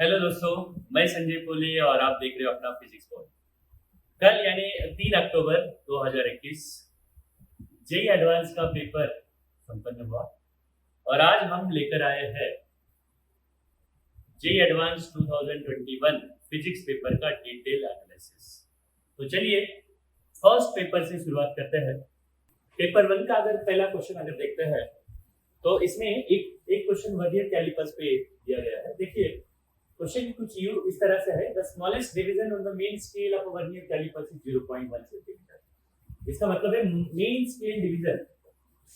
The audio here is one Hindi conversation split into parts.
हेलो दोस्तों, मैं संजय पोले और आप देख रहे हो अपना फिजिक्स बोर्ड। कल यानी 3 अक्टूबर 2021 जेई एडवांस का पेपर संपन्न हुआ और आज हम लेकर आए हैं जेई एडवांस 2021 फिजिक्स पेपर का डिटेल एनालिसिस। तो चलिए फर्स्ट पेपर से शुरुआत करते हैं। पेपर 1 का अगर पहला क्वेश्चन अगर देखते हैं तो इसमें एक क्वेश्चन वर्नियर कैलिपर्स पे दिया गया है। देखिए क्वेश्चन कुछ इस तरह से है, the smallest division on the main scale of a vernier calliper is 0.1 centimetre. इसका मतलब है मेन स्केल डिवीजन,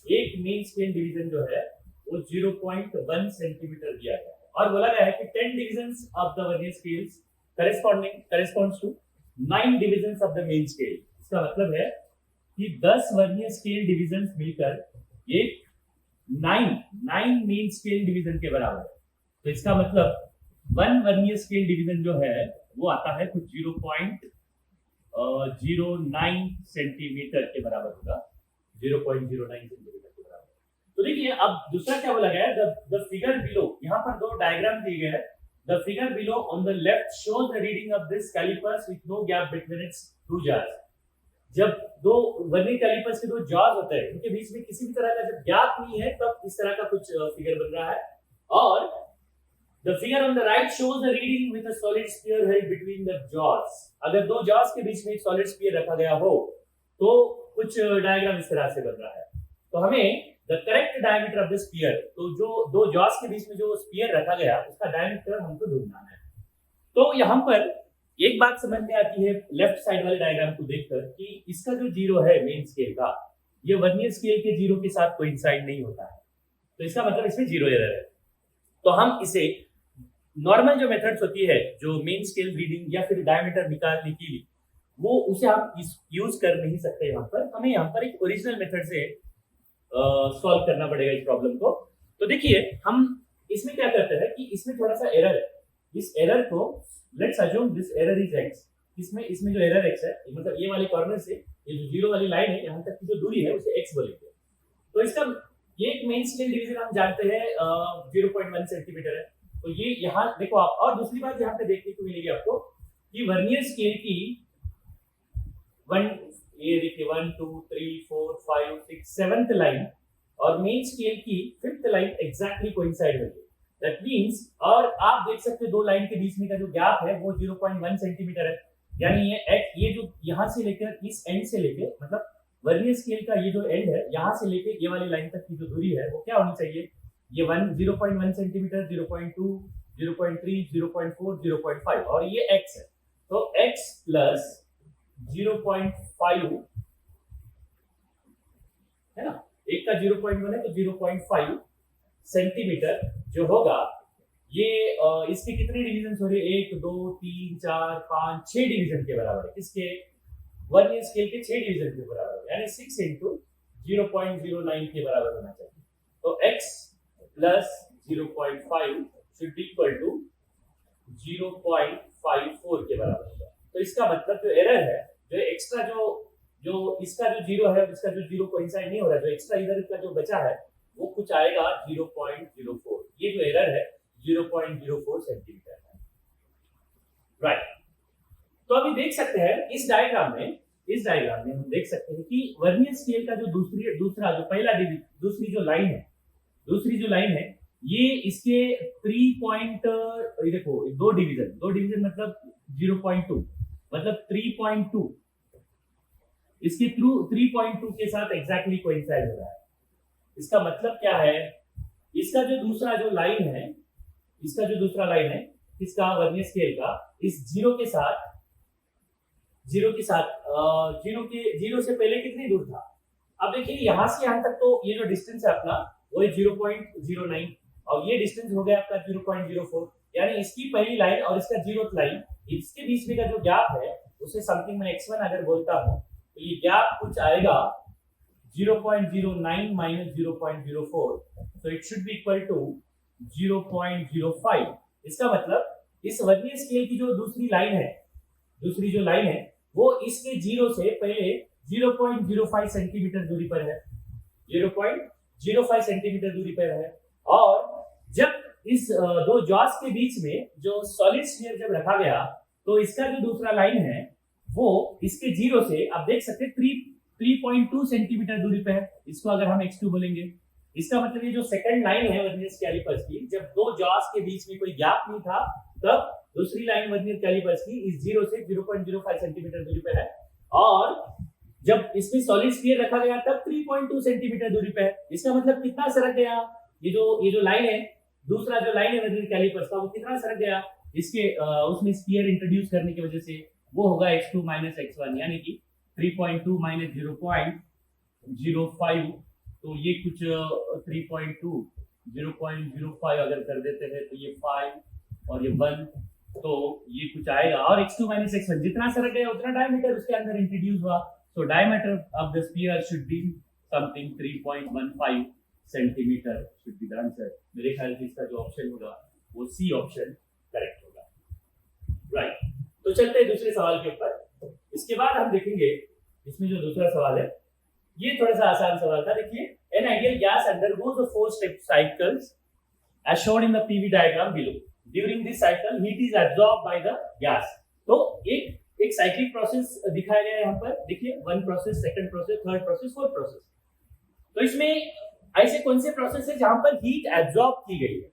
एक मेन स्केल डिवीजन जो है वो 0.1 सेंटीमीटर दिया गया है और बोला गया है कि 10 divisions of the vernier scales corresponds to 9 divisions of the main scale. इसका मतलब है कि 10 वर्नियर स्केल डिविजन्स मिलकर एक 9 मेन स्केल डिवीजन के बराबर है। तो इसका मतलब 1 वर्नियर स्केल डिवीजन जो है वो आता है कुछ 0.09 सेंटीमीटर के बराबर होगा, 0.09 सेंटीमीटर के बराबर। तो देखिए अब दूसरा क्या बोला गया है, द फिगर बिलो, यहाँ पर दो डायग्राम दिए गए हैं। The figure below on the left shows the reading of this callipers with no gap between its two जार्स। जब दो वर्नियर कैलिपर्स के दो जॉज होते हैं, उनके बीच में किसी भी तरह का जब गैप नहीं है तब इस तरह का कुछ फिगर बन रहा है। और the figure on the right shows the reading with a solid sphere held between the jaws। अगर दो jaws के बीच में एक solid sphere रखा गया हो तो कुछ डायग्राम इस तरह से बन रहा है। तो हमें the correct diameter of the sphere, तो जो दो jaws के बीच में जो sphere रखा गया उसका diameter हमको ढूंढना है। तो यहाँ पर एक बात समझ में आती है लेफ्ट साइड वाले डायग्राम को देखकर कि इसका जो जीरो है मेन स्केल का, ये वर्नियर स्केल के जीरो के साथ कोइंसाइड नहीं होता है। तो इसका मतलब इसमें जीरो एरर है। तो हम इसे नॉर्मल जो मेथड्स होती है जो मेन स्केल रीडिंग या फिर डायमीटर निकालने की, वो उसे हम यूज कर नहीं सकते। यहाँ पर हमें यहाँ पर एक ओरिजिनल मेथड से सॉल्व करना पड़ेगा इस प्रॉब्लम को। तो देखिए हम इसमें क्या करते हैं कि इसमें थोड़ा सा एरर है। इस एरर को let's assume this error is x। इसमें जो एरर x है, मतलब ये वाले कॉर्नर से ये जो जीरो वाली लाइन है यहाँ तक की जो दूरी है उसे x बोलेंगे। तो इसका ये एक मेन स्केल डिवीजन हम जानते हैं 0.1 सेंटीमीटर है। तो ये यहाँ देखो आप, और दूसरी बात यहाँ पे देखने को मिलेगी आपको कि वर्नियर स्केल की 1 2 3 4 5 6 7th लाइन और मेन स्केल की 5th लाइन एग्जैक्टली कोइंसाइड होगी। दैट मींस, और आप देख सकते हैं दो लाइन के बीच में का जो गैप है वो 0.1 सेंटीमीटर है। यानी ये जो यहाँ से लेकर इस एंड से लेकर, मतलब वर्नियर स्केल का ये जो एंड है यहाँ से लेकर ये वाली लाइन तक की जो दूरी है वो क्या होनी चाहिए, ये 0.1 सेंटीमीटर, 0.2, 0.3, 0.4, 0.5 और ये x है। तो x प्लस 0.5 है ना, एक का 0.1 है तो 0.5 सेंटीमीटर जो होगा ये इसके कितने डिवीजन हो रहे हैं, 1 2 3 4 5 6 डिवीजन के बराबर है। इसके वर्नियर स्केल के 6 डिवीजन के बराबर है, यानी 6 into 0.09 के बराबर होना चाहिए। तो x plus 0.5 should be equal to 0.54 के बराबर होगा। तो इसका मतलब जो एरर है, जो एक्स्ट्रा जो इसका जो जीरो है, इसका जो जीरो कोइंसाइड नहीं हो रहा, जो एक्स्ट्रा इधर का जो बचा है वो कुछ आएगा 0.04। ये जो एरर है 0.04 सेंटीमीटर है, राइट। तो अभी देख सकते हैं इस डायग्राम में हम देख सकते हैं कि वर्नियर स्केल का जो दूसरी जो लाइन है ये इसके 3 पॉइंट, देखो दो डिवीजन मतलब 0.2, मतलब 3.2 इसके थ्रू 3.2 के साथ एग्जैक्टली कोइंसाइड हो रहा है। इसका मतलब क्या है, इसका जो दूसरा लाइन है इसका वर्नियर स्केल का इस जीरो से पहले कितनी दूर था। अब देखिए यहाँ से यहाँ तक तो ये जो डिस्टेंस है अपना वो है 0.09 और ये डिस्टेंस हो गया आपका 0.04, यानी इसकी पहली लाइन और इसका 0th लाइन, इसके बीच में का जो गैप है उसे समथिंग मैं x1 अगर बोलता हूँ तो ये गैप कुछ आएगा 0.09 माइनस 0.04, तो it should be equal to 0.05। इसका मतलब इस वर्नियर स्केल की जो दूसरी जो लाइन है वो इसके जीरो से पहले 0.05 सेंटीमीटर दूरी पर है, 0.05 सेंटीमीटर दूरी पर है। और जब इस दो जॉस के बीच में जो सॉलिड स्फीयर जब रखा गया तो इसका जो दूसरा लाइन है वो इसके जीरो से आप देख सकते हैं 3.2 सेंटीमीटर दूरी पे है। इसको अगर हम x2 बोलेंगे, इसका मतलब ये जो सेकंड लाइन है वर्नियर कैलिपर्स की, जब दो जॉस के बीच में कोई गैप नहीं था तब दूसरी लाइन वर्नियर कैलिपर्स की इस जीरो से 0.05 सेंटीमीटर दूरी पे है, और जब इसमें सॉलिड स्फीयर रखा गया तब 3.2 सेंटीमीटर दूरी पे है। इसका मतलब कितना सरक गया, ये जो लाइन है, दूसरा जो लाइन है वर्नियर कैलिपर्स का, वो कितना सरक गया इसके उसमें स्फीयर इंट्रोड्यूस करने की वजह से, वो होगा x2 माइनस x1, यानी कि 3.2 माइनस 0.05, तो ये कुछ 3.2 0.05 अगर कर देते हैं तो ये 5 और ये 1, तो ये कुछ आएगा, और x2 माइनस x1 जितना सरक गया उतना डायमीटर उसके अंदर इंट्रोड्यूस हुआ, so diameter of the sphere should be something 3.15 centimetre should be the answer। मेरे ख्याल से इसका जो ऑप्शन होगा वो सी ऑप्शन करेक्ट होगा, राइट। तो चलते हैं दूसरे सवाल के ऊपर। इसके बाद हम देखेंगे इसमें जो दूसरा सवाल है ये थोड़ा सा आसान सवाल था। देखिए, an ideal gas undergoes the 4 step cycles as shown in the PV diagram below. During this cycle heat is absorbed by the gas। तो एक साइक्लिक प्रोसेस दिखाया गया है यहाँ पर, देखिए 1 process, second process, third process, fourth process. तो इसमें ऐसे कौन से प्रोसेस है जहां पर हीट एब्जॉर्ब की गई है?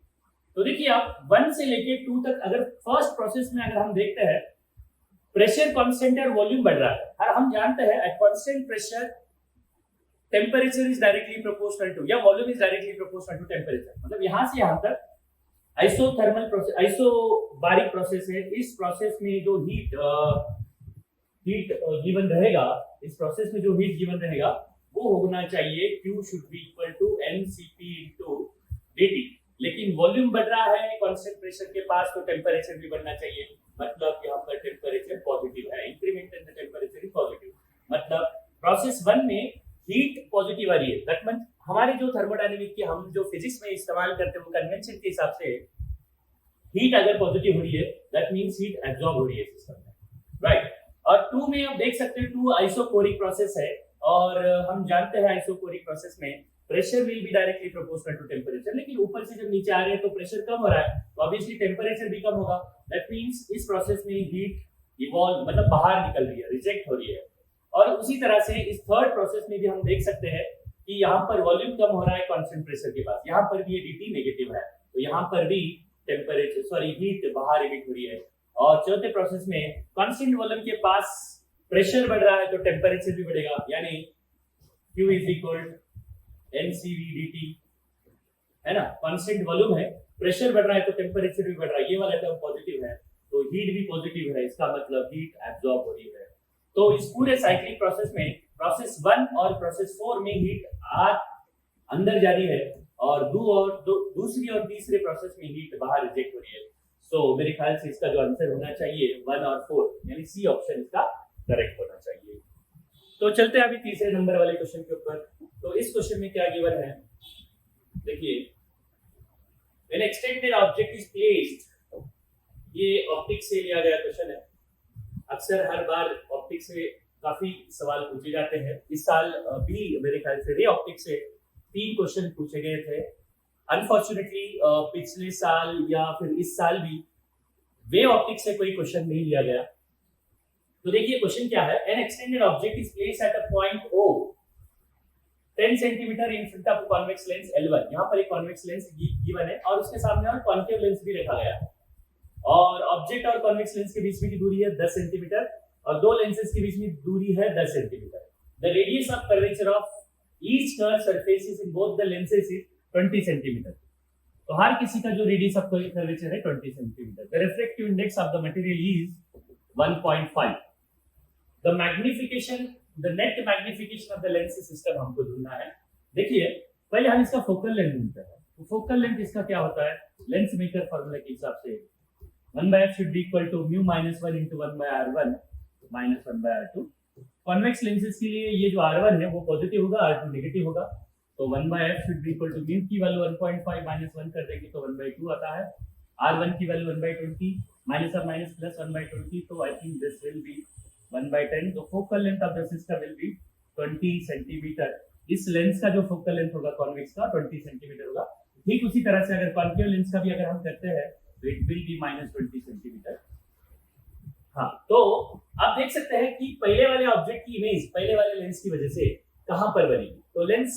तो देखिए आप 1 से लेके 2 तक, अगर फर्स्ट प्रोसेस में अगर हम देखते हैं प्रेशर कांस्टेंट और वॉल्यूम बढ़ रहा है, और हम जानते हैं at constant pressure temperature is directly proportional to, या volume is directly proportional to temperature. मतलब यहां से यहां तक आइसोथर्मल प्रोसेस, आइसोबारिक प्रोसेस है। इस प्रोसेस में जो हीट गिवन रहेगा, इस प्रोसेस में जो हीट गिवन रहेगा वो होना चाहिए Q should be equal to mCp into dt। लेकिन वॉल्यूम बढ़ रहा है कांस्टेंट प्रेशर के पास, तो टेम्परेचर भी बढ़ना चाहिए, मतलब यहाँ पर टेम्परेचर पॉजिटिव है, increment in the temperature is positive. मतलब प्रोसेस 1 में हीट पॉजिटिव आ रही है, दैट मींस हमारी जो थर्मोडायनेमिक की हम जो फिजिक्स में इस्तेमाल करते हैं वो कन्वेंशन के हिसाब से हीट अगर पॉजिटिव हो रही है दैट मींस हीट एब्जॉर्ब हो रही है सिस्टम में, राइट। और 2 में आप देख सकते हैं 2 आइसोकोरिक प्रोसेस है, और हम जानते हैं आइसोकोरिक प्रोसेस में pressure will be directly proportional to temperature, लेकिन ऊपर से जब नीचे आ रहे हैं तो प्रेशर कम हो रहा है, तो ऑब्वियसली टेम्परेचर भी कम होगा, दैट मींस इस प्रोसेस में हीट इवॉल्व मतलब बाहर निकल रही है, रिजेक्ट हो रही है। और उसी तरह से इस थर्ड प्रोसेस में भी हम देख सकते हैं कि यहाँ पर वॉल्यूम कम हो रहा है कांस्टेंट प्रेशर के पास, यहाँ पर भी ये dt नेगेटिव है, तो यहाँ पर भी हीट बाहर इमिट हो रही है। और चौथे प्रोसेस में कांस्टेंट वॉल्यूम के पास प्रेशर बढ़ रहा है तो टेम्परेचर भी बढ़ेगा, यानी Q is equal mCv dt, है ना। कांस्टेंट वॉल्यूम है, प्रेशर बढ़ रहा है तो टेम्परेचर भी बढ़ रहा है, ये वाला टर्म पॉजिटिव है तो हीट भी पॉजिटिव है, इसका मतलब हीट एब्जॉर्ब हो रही है। तो इस पूरे साइक्लिक प्रोसेस में प्रोसेस 1 और प्रोसेस 4 में हीट अंदर जा रही है, और दूसरी और तीसरे प्रोसेस में हीट बाहर रिजेक्ट हो रही है। सो मेरे ख्याल से इसका जो आंसर होना चाहिए 1 और 4, यानी सी ऑप्शन इसका करेक्ट होना चाहिए। तो चलते हैं अभी तीसरे नंबर वाले क्वेश्चन के ऊपर। तो इस क्वेश्चन में क्या गिवन है, देखिए, when extended object is placed, ये ऑप्टिक्स से लिया गया क्वेश्चन है। अक्सर हर बार ऑप्टिक्स से काफी सवाल पूछे जाते हैं। इस साल भी मेरे ख्याल से रे ऑप्टिक्स से 3 क्वेश्चन पूछे गए थे। अनफॉर्चुनेटली पिछले साल या फिर इस साल भी वे ऑप्टिक्स से कोई क्वेश्चन नहीं लिया गया। तो देखिए क्वेश्चन क्या है, N extended object is placed at a point O 10 centimetre in front of convex lens L1। यहाँ पर एक कॉन्वेक्स लेंस गिवन है और उसके सामने और कॉन्केव लेंस भी रखा गया है, और ऑब्जेक्ट और कॉन्वेक्स लेंस के बीच में की दूरी है 10 सेंटीमीटर और दो लेंसेज के बीच में दूरी है 10 centimetre. The radius of curvature of each curve surfaces in both the lenses is 20 centimetre. तो हर किसी का जो रेडियस ऑफ कर्वेचर है 20 centimetre. The refractive index of the material is 1.5। The magnification, the net magnification of the lens system हमको ढूंढना है। देखिए पहले हम इसका फोकल लेंथ ढूंढते हैं। तो फोकल लेंथ इसका क्या होता है, लेंस मेकर फार्मूला के हिसाब से 1/f should be equal to mu minus 1 into 1/r1 minus 1/r2। Convex lenses के लिए ये जो r1 है वो पॉजिटिव होगा, r2 नेगेटिव होगा। तो 1/f should be equal to mu की वैल्यू 1.5 minus 1 कर देंगे तो 1/2 आता है। r1 की value 1/20 minus or minus plus 1/20, तो I think this will be 1/10। तो focal length of the system will be 20 centimetre. इस लेंस का जो फोकल लेंथ होगा कॉन्वेक्स का 20 सेंटीमीटर होगा। ठीक उसी तरह से अगर कॉन्केव लेंस का भी अगर हम करते हैं तो इट विल बी -20 सेंटीमीटर। हाँ, तो आप देख सकते हैं कि पहले वाले ऑब्जेक्ट की इमेज पहले वाले लेंस की वजह से कहां पर बनेगी। तो लेंस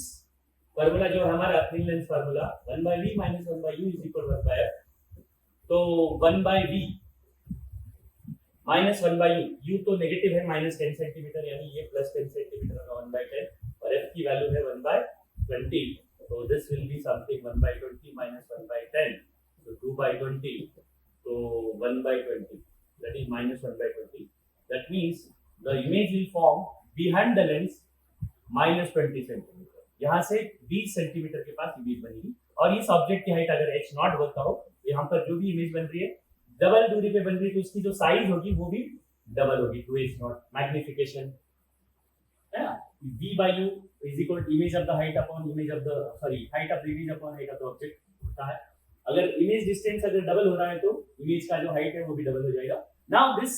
फार्मूला जो है हमारा thin lens formula 1/v - 1/u = 1/f। तो 1/v - 1/u, u तो नेगेटिव है -10 सेंटीमीटर, यानी ये +10 सेंटीमीटर होगा 1/10, और f की वैल्यू है 1/20। तो दिस विल बी समथिंग 1/20 - 1/10, तो 2/20, तो 1/20, that is -1/20. That means the image will form behind the lens -20 centimetre. यहाँ से 20 सेंटीमीटर के पास इमेज बनेगी, और इस ऑब्जेक्ट की हाइट अगर h0 बोलता हो, यहाँ पर जो भी इमेज बन रही है डबल दूरी पे बन रही है, तो उसकी जो साइज होगी वो भी डबल होगी, 2h0 मैग्निफिकेशन है ना। v/u = image of the height upon image of the height of the image upon height of the object होता है। अगर इमेज डिस्टेंस अगर डबल हो रहा है तो इमेज का जो हाइट है वो भी डबल हो जाएगा। Now this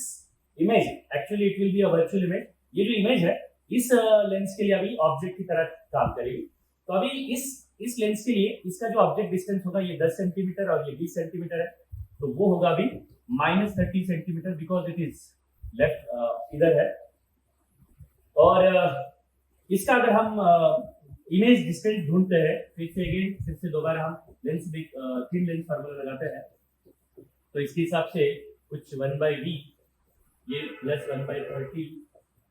image actually it will be a virtual image. ये जो इमेज है इस लेंस के लिए अभी ऑब्जेक्ट की तरह काम करेगी। तो अभी इस लेंस के लिए इसका जो ऑब्जेक्ट डिस्टेंस होगा ये 10 सेंटीमीटर और ये 20 सेंटीमीटर है, तो वो होगा अभी -30 centimetre, because it is left इधर है। और इसका अगर हम इमेज डिस्टेंस ढूंढते हैं, फिर से दोबारा हम लेंस थिन लेंस फार्मूला लगाते हैं, तो इसके हिसाब से कुछ 1/v ये प्लस 1/30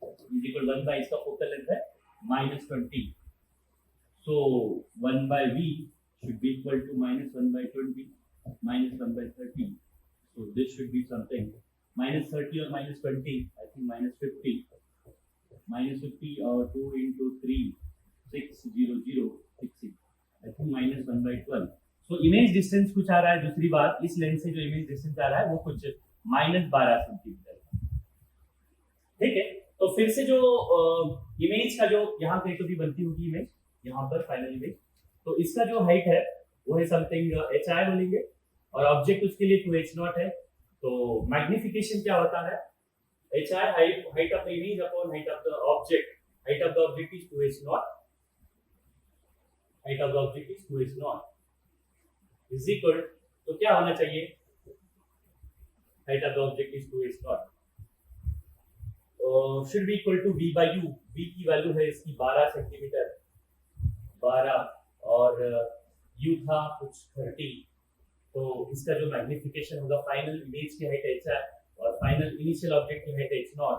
= 1 बाय इसका फोकल लेंथ है -20, so 1/v should be equal to -1/20 - 1/30, so this should be something -30 or -20, I think -50 और 2 × 3 600 60, I think -1/12। so image distance कुछ आ रहा है। दूसरी बात, इस लेंस से जो इमेज डिस्टेंस आ रहा है वो कुछ -12 सेंटीमीटर, ठीक है। तो फिर से जो इमेज का जो यहाँ कहीं तो भी बनती होगी इमेज, यहाँ पर फाइनल इमेज, तो इसका जो हाइट है वो है समथिंग hi बोलेंगे, और ऑब्जेक्ट उसके लिए 2h0 है। तो मैग्निफिकेशन क्या होता है, hi height of the image upon height of the object, height of the object is 2h0, height of the object is 2h0 is equal, तो क्या होना चाहिए, height of the object is 2h0 should be equal to v/u। v की वैल्यू है इसकी 12 सेंटीमीटर, 12, और u था कुछ 30, तो इसका जो मैग्निफिकेशन होगा फाइनल इमेज की हाइट hi और फाइनल इनिशियल ऑब्जेक्ट की हाइट h0,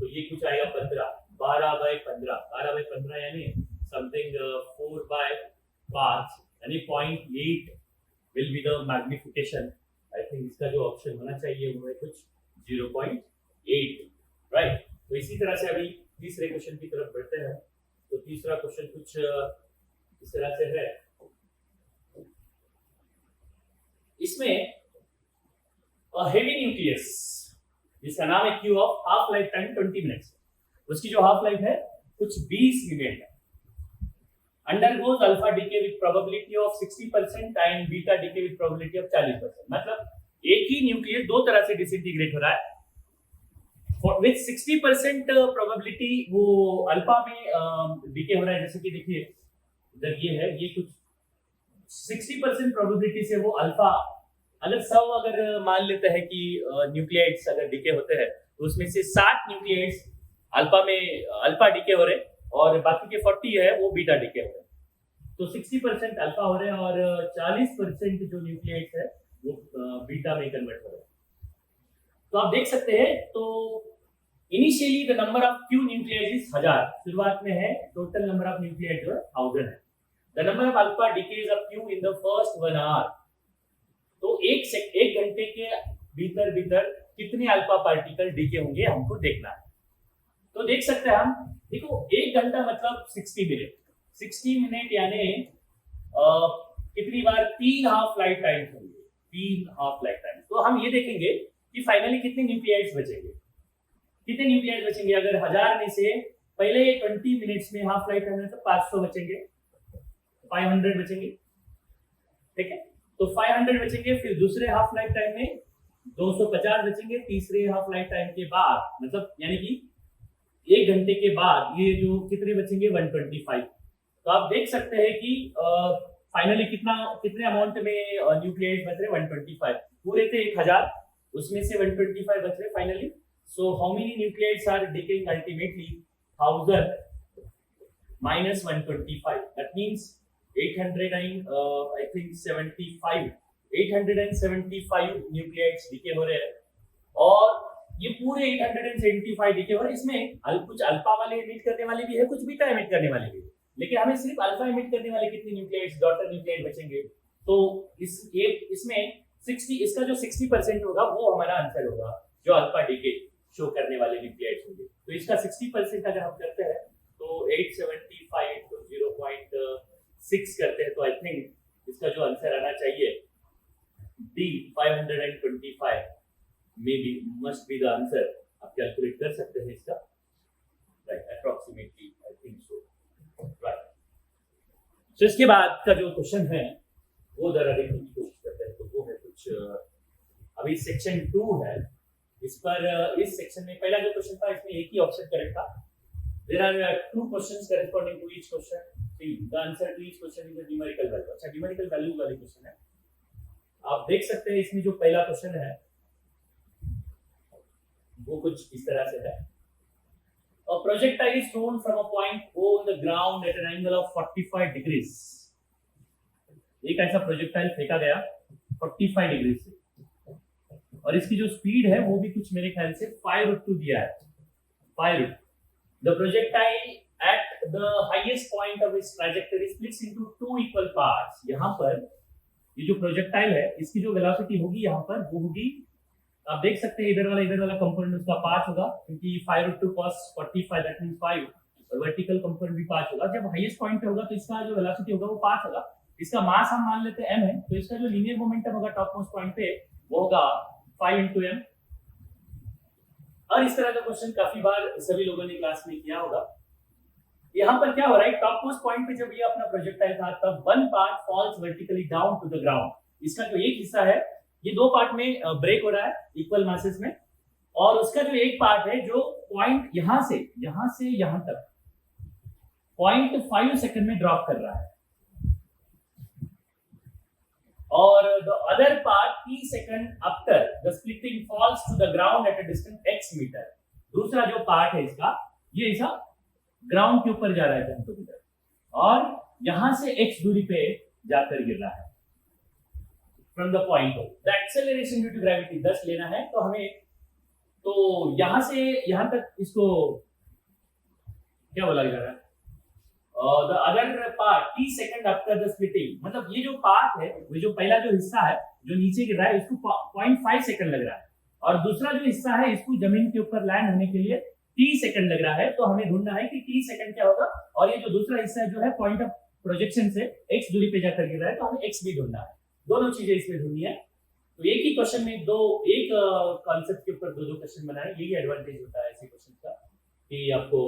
तो ये कुछ आएगा 15, 12/15 यानी समथिंग 4/5, यानी 0.8 will be the magnification. I think इसका जो ऑप्शन होना चाहिए वो है कुछ 0.8, राइट। तो इसी तरह से अभी तीसरे क्वेश्चन की तरफ बढ़ते हैं। तो तीसरा क्वेश्चन कुछ इस तरह से है, इसमें हेवी न्यूक्लियस जिसका नाम है Q of half life time 20 minutes, उसकी जो हाफ लाइफ है कुछ 20 मिनट है, undergoes alpha decay with probability of 60% and beta decay with probability of 40%। मतलब एक ही न्यूक्लियस दो तरह से डिसइंटीग्रेट हो रहा है विथ 60% प्रोबेबिलिटी, वो अल्फा में डीके हो रहा है। जैसे कि देखिए इधर ये है, ये कुछ 60% प्रोबेबिलिटी से वो अल्फा, अगर 100 अगर मान लेते हैं कि न्यूक्लियाइड्स अगर डीके होते हैं, तो उसमें से 60 न्यूक्लियाइड्स अल्फा में अल्फा डीके हो रहे और बाकी के 40 है वो बीटा डीके हो रहे। तो 60% अल्फा हो रहे हैं और 40% जो न्यूक्लियाइड्स है वो बीटा में कन्वर्ट हो रहे हैं। तो आप देख सकते हैं, तो initially the number of Q nuclide is 1000, शुरुआत में है, टोटल नंबर ऑफ न्यूक्लियाइड जो है 1000 है। The number of alpha decays of Q in the first 1 hour, तो एक घंटे के भीतर कितने अल्फा पार्टिकल डीके होंगे हमको देखना है। तो देख सकते हैं हम, देखो 1 घंटा मतलब 60 मिनट यानी कितनी बार 3 हाफ लाइफ टाइम होंगे, 3 हाफ लाइफ टाइम। तो हम ये देखेंगे कि फाइनली कितने न्यूक्लियाइड्स बचेंगे, कितने न्यूक्लियाइड्स बचेंगे। अगर 1000 में से पहले 20 मिनट्स में हाफ लाइफ टाइम है तो 500 बचेंगे, 500 बचेंगे, ठीक है। तो 500 बचेंगे, फिर दूसरे हाफ लाइफ टाइम में 250 बचेंगे, तीसरे हाफ लाइफ टाइम के बाद, मतलब यानी कि 1 घंटे के बाद ये जो कितने बचेंगे 125। तो आप देख सकते हैं कि फाइनली कितने अमाउंट में न्यूक्लियाइड बच रहे 125 पूरे थे 1000 उसमें से 125 बच रहे finally so how many nuclides are decaying ultimately 1000 minus 125 that means 800 and I think 75 875 nuclides decay हो रहे हैं और ये पूरे 875 डिके हो रहे हैं इसमें कुछ अल्फा वाले एमिट करने वाले भी है कुछ बीटा एमिट करने वाले भी है लेकिन हमें सिर्फ अल्फा एमिट करने वाले कितने न्यूक्लियाइड्स डॉटर न्यूक्लियाइड बचेंगे तो इसमें 60 इसका जो 60% होगा वो हमारा आंसर होगा जो अल्फा डिके शो करने वाले न्यूक्लियाइड्स होंगे तो इसका 60% अगर हम करते हैं तो 875 to 0.6 करते हैं तो आई थिंक इसका जो आंसर आना चाहिए D 525 may be must be the answer आप कैलकुलेट कर सकते हैं इसका right approximately I think so right so इसके बाद का जो क्वेश्चन है वो जरा देखने की कोशिश करते हैं तो वो है कुछ अभी सेक्शन 2 है इस पर इस सेक्शन में पहला जो क्वेश्चन था इसमें एक ही ऑप्शन करेक्ट था There are two questions corresponding to each question. See, the answer to each question is a numerical value. अच्छा numerical value वाले क्वेश्चन है आप देख सकते हैं इसमें जो पहला क्वेश्चन है वो कुछ इस तरह से है A projectile is thrown from a point O on the ground at an angle of 45 degrees. एक ऐसा प्रोजेक्टाइल फेंका गया 45 डिग्री से और इसकी जो स्पीड है वो भी कुछ मेरे ख्याल से 5√2 दिया है 5√2 The projectile at the highest point of its trajectory splits into two equal parts. यहाँ पर ये जो प्रोजेक्टाइल है इसकी जो वेलोसिटी होगी यहाँ पर वो होगी आप देख सकते हैं इधर वाला कंपोनेंट उसका 5 होगा क्योंकि 5√2 cos 45 that means 5 और वर्टिकल कंपोनेंट भी 5 होगा जब हाईएस्ट पॉइंट पे होगा तो इसका जो वेलोसिटी होगा वो 5 होगा इसका मास हम मान लेते हैं m है तो इसका जो लीनियर मोमेंटम होगा टॉप मोस्ट पॉइंट पे वो होगा 5 into m और इस तरह का क्वेश्चन काफी बार सभी लोगों ने क्लास में किया होगा यहाँ पर क्या हो रहा है टॉप मोस्ट पॉइंट पे जब ये अपना प्रोजेक्टाइल था तब one part falls vertically down to the ground इसका जो एक हिस्सा है ये दो पार्ट में ब्रेक हो रहा है इक्वल मासेस में और उसका जो एक पार्ट है जो पॉइंट यहां से यहां तक 0.5 सेकंड में ड्रॉप कर रहा है और the other part t second after the splitting falls to the ground at a distance x meter दूसरा जो पार्ट है इसका ये ऐसा ग्राउंड के ऊपर जा रहा है 10 मीटर और यहां से x दूरी पे जाकर गिर रहा है from the point O the acceleration due to gravity 10 लेना है तो हमें तो यहां से यहां तक इसको क्या बोला जा रहा है the other part t second after the splitting मतलब ये जो पार्ट है वो जो पहला जो हिस्सा है जो नीचे गिर रहा है इसको 0.5 सेकंड लग रहा है और दूसरा जो हिस्सा है इसको जमीन के ऊपर लैंड होने के लिए t सेकंड लग रहा है तो हमें ढूंढना है कि t सेकंड क्या होगा और ये जो दूसरा हिस्सा है जो है पॉइंट ऑफ प्रोजेक्शन से x दूरी पे जाकर गिर रहा है तो हमें x भी ढूंढना है दोनों चीजें इसमें ढूंढनी है तो एक ही क्वेश्चन में एक कॉन्सेप्ट के ऊपर दो क्वेश्चन बनाए यही एडवांटेज होता है ऐसे क्वेश्चन का कि आपको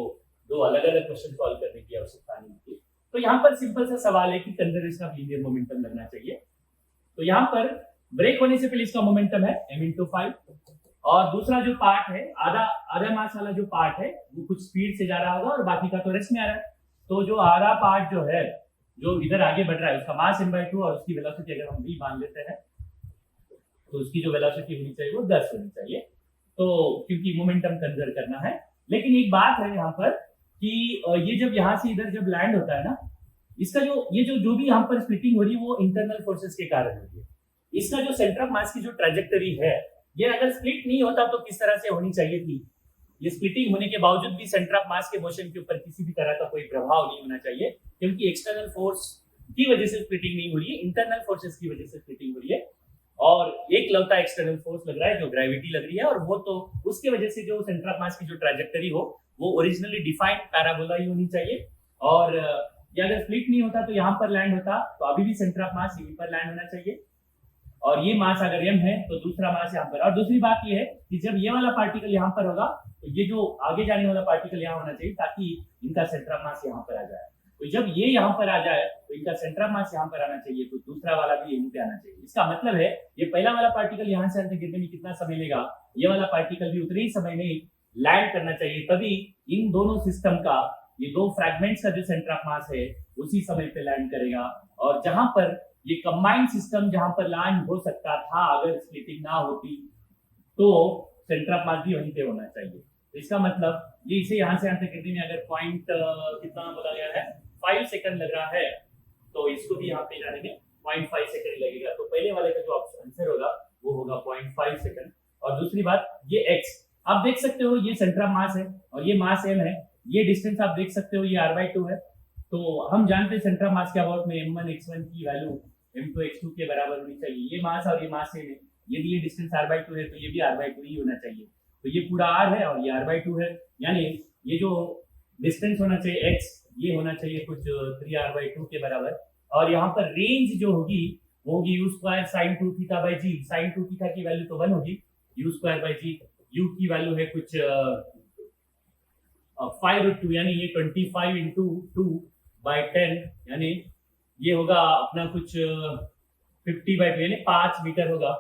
दो अलग अलग क्वेश्चन सॉल्व करने की आवश्यकता नहीं होती तो यहाँ पर सिंपल सा सवाल है कि कंजर्वेशन ऑफ लीनियर मोमेंटम लगना चाहिए तो यहाँ पर ब्रेक होने से पहले इसका मोमेंटम है m into 5 और दूसरा जो पार्ट है आधा मास वाला जो पार्ट है वो कुछ स्पीड से जा रहा होगा और बाकी का तो रेस्ट में आ रहा है तो जो आधा पार्ट जो है जो इधर आगे बढ़ रहा है उसका मास m/2 और उसकी वेलोसिटी अगर हम v मान लेते हैं तो उसकी जो वेलोसिटी होनी चाहिए वो 10 होनी चाहिए तो क्योंकि मोमेंटम कंजर्व करना है लेकिन एक बात है यहाँ पर कि ये जब यहाँ से इधर जब लैंड होता है ना इसका जो भी यहाँ पर स्प्लिटिंग हो रही है वो इंटरनल फोर्सेस के कारण हो रही है इसका जो सेंटर ऑफ मास की जो ट्रैजेक्टरी है ये अगर स्प्लिट नहीं होता तो किस तरह से होनी चाहिए थी ये स्प्लिटिंग होने के बावजूद भी सेंटर ऑफ मास के मोशन के ऊपर किसी भी तरह का कोई प्रभाव नहीं होना चाहिए क्योंकि एक्सटर्नल फोर्स की वजह से स्प्लिटिंग नहीं हो रही है इंटरनल फोर्सेस की वजह से स्प्लिटिंग हो रही है और एक लौता एक्सटर्नल फोर्स लग रहा है जो ग्रेविटी लग रही है और वो तो उसके वजह से जो सेंटर ऑफ मास की जो ट्रैजेक्टरी हो वो ओरिजिनली डिफाइंड पैराबोला ही होनी चाहिए और ये अगर स्प्लिट नहीं होता तो यहाँ पर लैंड होता तो अभी भी सेंटर ऑफ मास यहीं पर लैंड होना चाहिए और ये मास अगर m है तो दूसरा मास यहाँ पर और दूसरी बात ये है कि जब ये वाला पार्टिकल यहाँ पर होगा तो ये जो आगे जाने वाला पार्टिकल यहाँ होना चाहिए ताकि इनका सेंटर ऑफ मास यहाँ पर आ जाए तो जब ये यहाँ पर आ जाए तो इनका सेंटर ऑफ मास यहाँ पर आना चाहिए तो दूसरा वाला भी यहीं पे आना चाहिए इसका मतलब है ये पहला वाला पार्टिकल यहाँ से गिरने में कितना समय लेगा ये वाला पार्टिकल भी उतने ही समय में लैंड करना चाहिए तभी इन दोनों सिस्टम का ये दो फ्रैगमेंट्स का जो सेंटर ऑफ मास है उसी समय पे लैंड करेगा और जहां पर ये कंबाइंड सिस्टम जहां पर लॉन्च हो सकता था अगर स्प्लिटिंग ना होती तो सेंटर ऑफ मास भी वहीं पे होना चाहिए। तो इसका मतलब ये इसे यहाँ से आंसर करने में अगर पॉइंट कितना बोला गया है 5 सेकंड लग रहा है तो इसको भी यहाँ पे जाने में 0.5 सेकंड लगेगा। तो पहले वाले का जो आंसर होगा वो होगा 0.5 सेकंड। और दूसरी बात ये x आप देख सकते हो ये सेंटर ऑफ मास है और ये मास m है, ये डिस्टेंस आप देख सकते हो ये r/2 है। तो हम जानते हैं सेंटर ऑफ मास के अबाउट में m1 x1 की वैल्यू m2 x2 के बराबर होनी चाहिए। ये मास और ये मास सेम है, यदि ये डिस्टेंस r/2 है तो ये भी r/2 ही होना चाहिए। तो ये पूरा r है और ये r/2 है, यानी ये जो डिस्टेंस होना चाहिए x ये होना चाहिए कुछ 3r/2 के बराबर। और यहाँ पर रेंज जो होगी वो होगी u² sin 2 theta by g. sin 2 theta की वैल्यू तो 1 होगी, u² बाई जी, u की वैल्यू है कुछ 5√2 यानी ये 25 इंटू 2/10 यानी ये होगा अपना कुछ 50/2 यानी 5 मीटर होगा।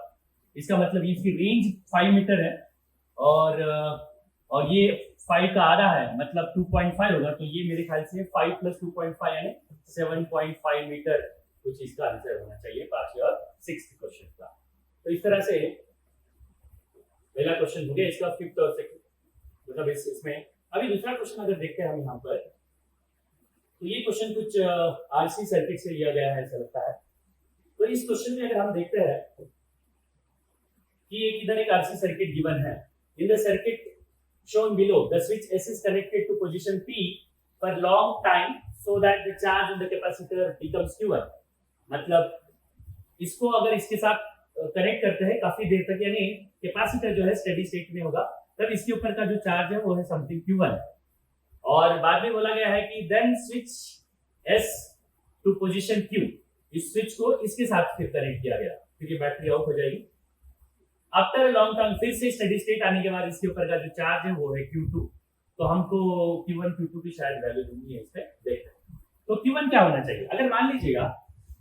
इसका मतलब इसकी रेंज 5 मीटर है और ये 5 का आधा है मतलब 2.5 होगा। तो ये मेरे ख्याल से 5 + 2.5 यानी 7.5 मीटर कुछ इसका आंसर होना चाहिए 5th और 6th क्वेश्चन का। तो इस तरह से पहला क्वेश्चन हो गया इसका 5th और 6th मतलब इसमें। अभी दूसरा क्वेश्चन अगर देखते हैं हम यहाँ पर तो ये क्वेश्चन कुछ आरसी सर्किट से लिया गया है ऐसा लगता है। तो इस क्वेश्चन में अगर हम देखते हैं कि एक इधर एक आरसी सर्किट गिवन है, in the circuit shown below the switch S is connected to position P for long time so that the charge on the capacitor becomes Q1। मतलब इसको अगर इसके साथ कनेक्ट करते हैं काफी देर तक यानी कैपेसिटर जो है स्टेडी स्टेट में होगा तब इसके ऊपर का जो चार्ज है वो है समथिंग Q1। और बाद में बोला गया है कि then switch S to position Q, इस स्विच को इसके साथ फिर कनेक्ट किया गया, फिर ये बैटरी ऑफ हो जाएगी। आफ्टर लॉन्ग टर्म फिर से स्टेडी स्टेट आने के बाद इसके ऊपर का जो चार्ज है वो है Q2। तो हमको Q1 Q2 की शायद वैल्यू ढूंढनी है इसमें, देखते हैं। तो Q1 क्या होना चाहिए अगर मान लीजिएगा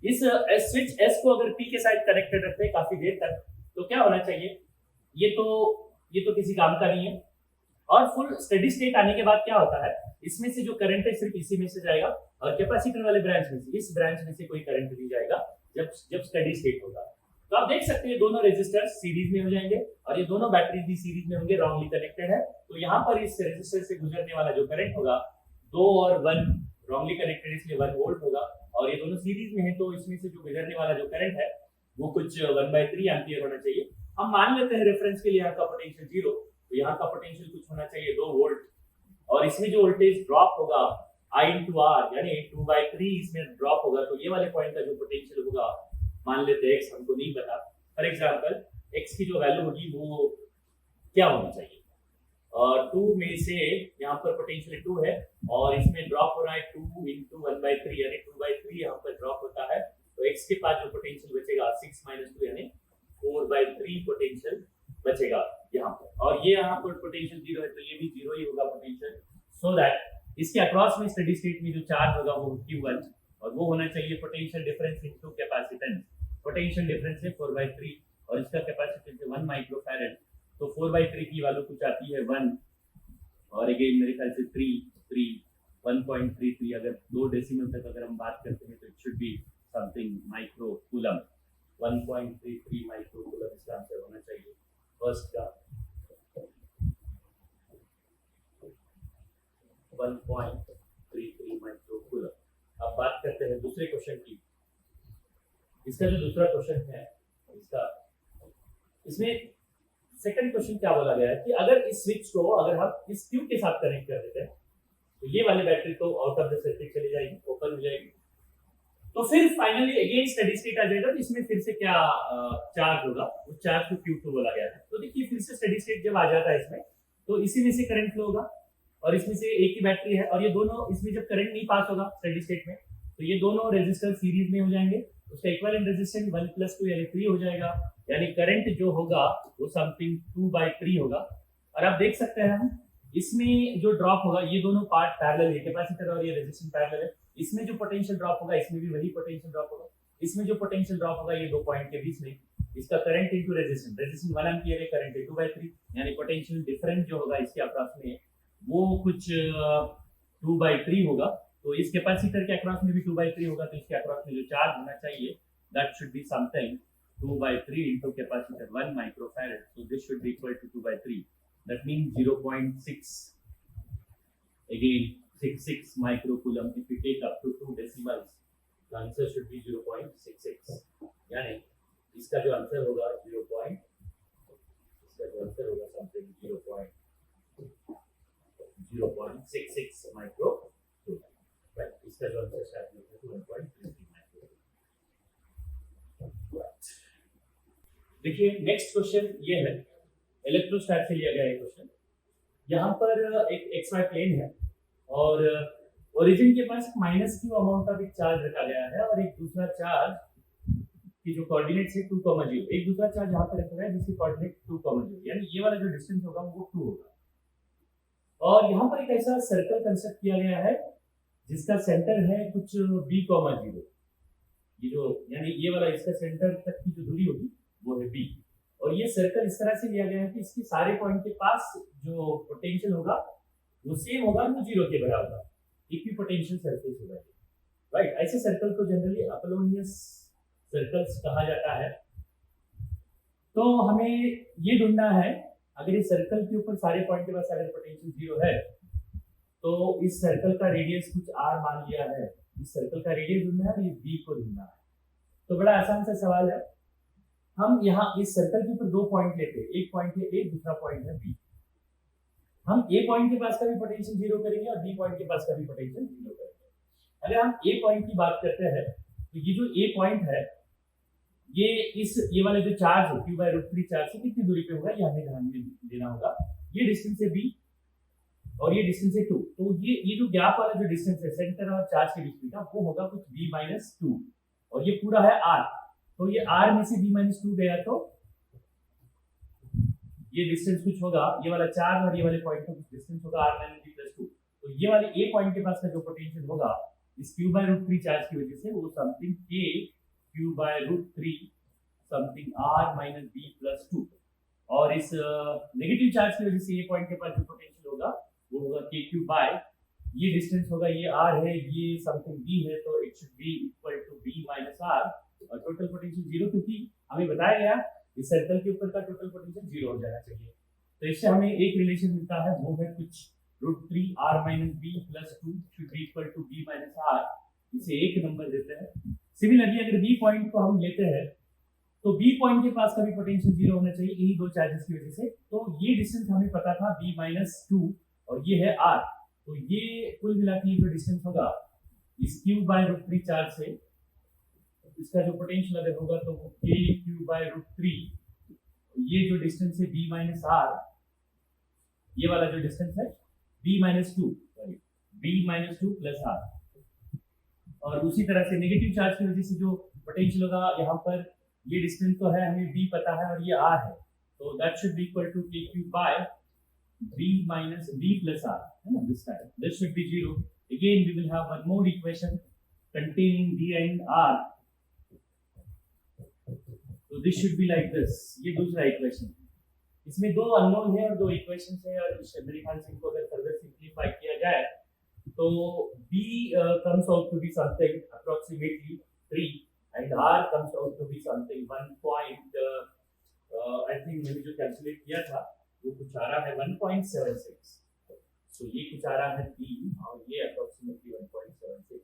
इस स्विच S को अगर P के साथ कनेक्टेड रखते हैं काफी देर तक तो क्या होना चाहिए, ये तो किसी काम का नहीं है। और फुल स्टेडी स्टेट आने के बाद क्या होता है इसमें से जो करंट है सिर्फ इसी में से जाएगा और कैपेसिटर वाले ब्रांच में से इस ब्रांच में से कोई करंट नहीं जाएगा जब स्टेडी स्टेट होगा। तो आप देख सकते हैं दोनों रेजिस्टर सीरीज में हो जाएंगे और ये दोनों बैटरी भी सीरीज में होंगे, रॉन्गली कनेक्टेड है। तो यहाँ पर इस रेजिस्टर से गुजरने वाला जो करंट होगा 2 और 1 रॉन्गली कनेक्टेड इसलिए 1 वोल्ट होगा और ये दोनों सीरीज में है तो इसमें से जो गुजरने वाला जो करंट है वो कुछ 1/3 एम्पियर होना चाहिए। हम मान लेते हैं रेफरेंस के लिए यहाँ का पोटेंशियल 0, तो यहाँ का पोटेंशियल कुछ होना चाहिए 2 वोल्ट और इसमें जो वोल्टेज ड्रॉप होगा I into R यानी 2/3 इसमें ड्रॉप होगा। तो ये वाले पॉइंट का जो पोटेंशियल होगा मान लेते हैं x हमको नहीं पता, फॉर एग्जांपल x की जो वैल्यू होगी वो क्या होनी चाहिए और 2 में से यहाँ पर पोटेंशियल 2 है और इसमें ड्रॉप हो रहा है 2 into 1/3 यानी 2/3 यहाँ पर ड्रॉप होता है। तो x के पास जो पोटेंशियल बचेगा 6 - 2 यानी 4/3 पोटेंशियल बचेगा यहाँ पर। और ये यहाँ पर पोटेंशियल 0 है तो ये भी 0 ही होगा पोटेंशियल, सो दैट इसके अक्रॉस में स्टेडी स्टेट में जो चार्ज होगा वो Q1 और वो होना चाहिए potential difference into capacitance. Potential difference है 4/3 और इसका कैपेसिटेंस है 1 माइक्रोफैरड। तो 4/3 की वैल्यू कुछ आती है 1 और अगेन मेरे ख्याल से 3 1.33 अगर 2 डेसिमल तक अगर हम बात करते हैं तो it should be something micro coulomb. 1.33 micro coulomb इसका आंसर होना चाहिए फर्स्ट का। 1.33 माइक्रो कूलम। अब बात करते हैं दूसरे क्वेश्चन की। इसका जो दूसरा क्वेश्चन है इसमें सेकंड क्वेश्चन क्या बोला गया है कि अगर इस स्विच को अगर हम इस ट्यूब के साथ कनेक्ट कर देते हैं तो ये वाली बैटरी तो आउट ऑफ द सर्किट चली जाएगी, ओपन हो जाएगी। तो फिर फाइनली अगेन स्टेडी स्टेट आ जाएगा तो इसमें फिर से क्या चार्ज होगा, वो चार्ज को Q2 बोला गया है। तो देखिए फिर से स्टेडी स्टेट जब आ जाता है इसमें तो इसी में से करंट फ्लो होगा और इसमें से एक ही बैटरी है और ये दोनों इसमें जब करंट नहीं पास होगा स्टेडी स्टेट में तो ये दोनों रेजिस्टर सीरीज में हो जाएंगे, उसका इक्विवेलेंट रेजिस्टेंस 1 + 2 यानी 3 हो जाएगा, यानी करंट जो होगा वो समथिंग 2/3 होगा। और आप देख सकते हैं हम इसमें जो ड्रॉप होगा ये दोनों पार्ट पैरेलल है, कैपेसिटर और ये रेजिस्टेंस पैरेलल है। इसमें जो पोटेंशियल ड्रॉप होगा इसमें भी वही पोटेंशियल ड्रॉप होगा, इसमें जो पोटेंशियल ड्रॉप होगा ये 2 पॉइंट के बीच में इसका करंट इनटू रेजिस्टेंस 1 एम्पीयर है, करंट है 2/3 यानी पोटेंशियल डिफरेंस जो होगा इसके अप्रॉक्स में वो कुछ 2/3 होगा। तो इस कैपेसिटर के अक्रॉस में भी 2/3 होगा, तो इसके अक्रॉस में जो चार्ज होना चाहिए that should be something 2/3 into capacitor 1 microfarad. So this should be equal to 2/3. That means 0.6, again 66 microcoulomb. If we take up to 2 decimals, the answer should be 0.66. यानी इसका जो आंसर होगा something 0.66 microcoulomb. Right? इसका जो आंसर शायद होगा 1.33 microcoulomb. देखिए नेक्स्ट क्वेश्चन ये है, इलेक्ट्रोस्टैट से लिया गया है क्वेश्चन। यहाँ पर एक XY प्लेन है और ओरिजिन के पास माइनस क्यू अमाउंट का भी चार्ज रखा गया है और एक दूसरा चार्ज की जो कोऑर्डिनेट्स है 2,0, एक दूसरा चार्ज यहाँ पे रखा गया है जिसकी कोऑर्डिनेट 2,0, यानी ये वाला जो डिस्टेंस होगा वो 2 होगा। और यहाँ पर एक ऐसा सर्कल कंस्ट्रक्ट किया गया है जिसका सेंटर है कुछ B,0, ये जो यानी ये वाला इसका सेंटर तक की जो दूरी होगी वो है B, और ये सर्कल इस तरह से लिया गया है कि इसके सारे पॉइंट के पास जो पोटेंशियल होगा वो सेम होगा, वो 0 के बराबर होगा, इक्विपोटेंशियल सरफेस होगा, राइट। ऐसे सर्कल को जनरली अपोलोनियस सर्कल्स कहा जाता है। तो हमें ये ढूंढना है, अगर इस सर्कल के ऊपर सारे पॉइंट के पास अगर पोटेंशियल 0 है तो इस सर्कल का रेडियस कुछ r मान लिया है, इस सर्कल का रेडियस ढूंढना है, ये b को ढूंढना है। तो बड़ा आसान सा सवाल है, हम यहाँ इस सर्कल के ऊपर 2 पॉइंट लेते हैं, एक पॉइंट है A, दूसरा पॉइंट है B। हम A पॉइंट के पास का भी पोटेंशियल 0 करेंगे और B पॉइंट के पास का भी पोटेंशियल 0 करेंगे। अगर हम A पॉइंट की बात करते हैं तो ये जो A पॉइंट है ये वाला जो चार्ज है q/√3 चार्ज से कितनी दूरी पे होगा ये हमें ध्यान में देना होगा। ये डिस्टेंस है B और ये डिस्टेंस है 2, तो ये जो गैप वाला जो डिस्टेंस है सेंटर और चार्ज के बीच में का वो होगा कुछ B-2 और ये पूरा है R, तो ये R में से B-2 गया तो ये डिस्टेंस कुछ होगा, ये वाला चार्ज और ये वाले पॉइंट का कुछ डिस्टेंस होगा R-B+2, तो ये वाले A पॉइंट के पास का जो पोटेंशियल होगा इस q/√3 चार्ज की वजह से वो something K q/√3 something R-B+2, और इस नेगेटिव चार्ज की वजह से A पॉइंट के पास जो पोटेंशियल होगा वो होगा KQ बाय ये डिस्टेंस होगा, ये R है, ये समथिंग B है, तो it should be equal to B-R और टोटल पोटेंशियल 0, क्योंकि हमें बताया गया इस सर्कल के ऊपर का टोटल पोटेंशियल 0 हो जाना चाहिए। तो इससे हमें एक रिलेशन मिलता है, वो है कुछ √3 R-B+2 should be equal to B-R, इसे एक नंबर देते हैं। सिमिलरली अगर B पॉइंट को हम लेते हैं तो B पॉइंट के पास का भी पोटेंशियल 0 होना चाहिए, यही दो चार्जेस की वजह से। तो ये डिस्टेंस हमें पता था B-2 और ये है R, तो ये कुल मिला के जो डिस्टेंस होगा इस q/√3 चार्ज से इसका जो पोटेंशियल अगर होगा तो वो KQ/√3, ये जो डिस्टेंस है B-R, ये वाला जो डिस्टेंस है B-2 प्लस R, और उसी तरह से नेगेटिव चार्ज की वजह से जो पोटेंशियल होगा यहाँ पर ये डिस्टेंस तो है, हमें B पता है और ये R है, तो that should be equal to KQ by B plus R, है ना, this time this should be 0. Again we will have one more equation containing B and R, so this should be like this, ये दूसरा इक्वेशन, इसमें दो अननोन है और दो इक्वेशंस है, और मेरे ख्याल से इनको अगर फर्दर सिंपलीफाई किया जाए तो B comes out to be something approximately 3 and R comes out to be something 1. I think मैंने जो कैलकुलेट किया था वो कुछ आ रहा है 1.76, तो ये कुछ आ रहा है 3 और ये अप्रोक्सीमेटली 1.76।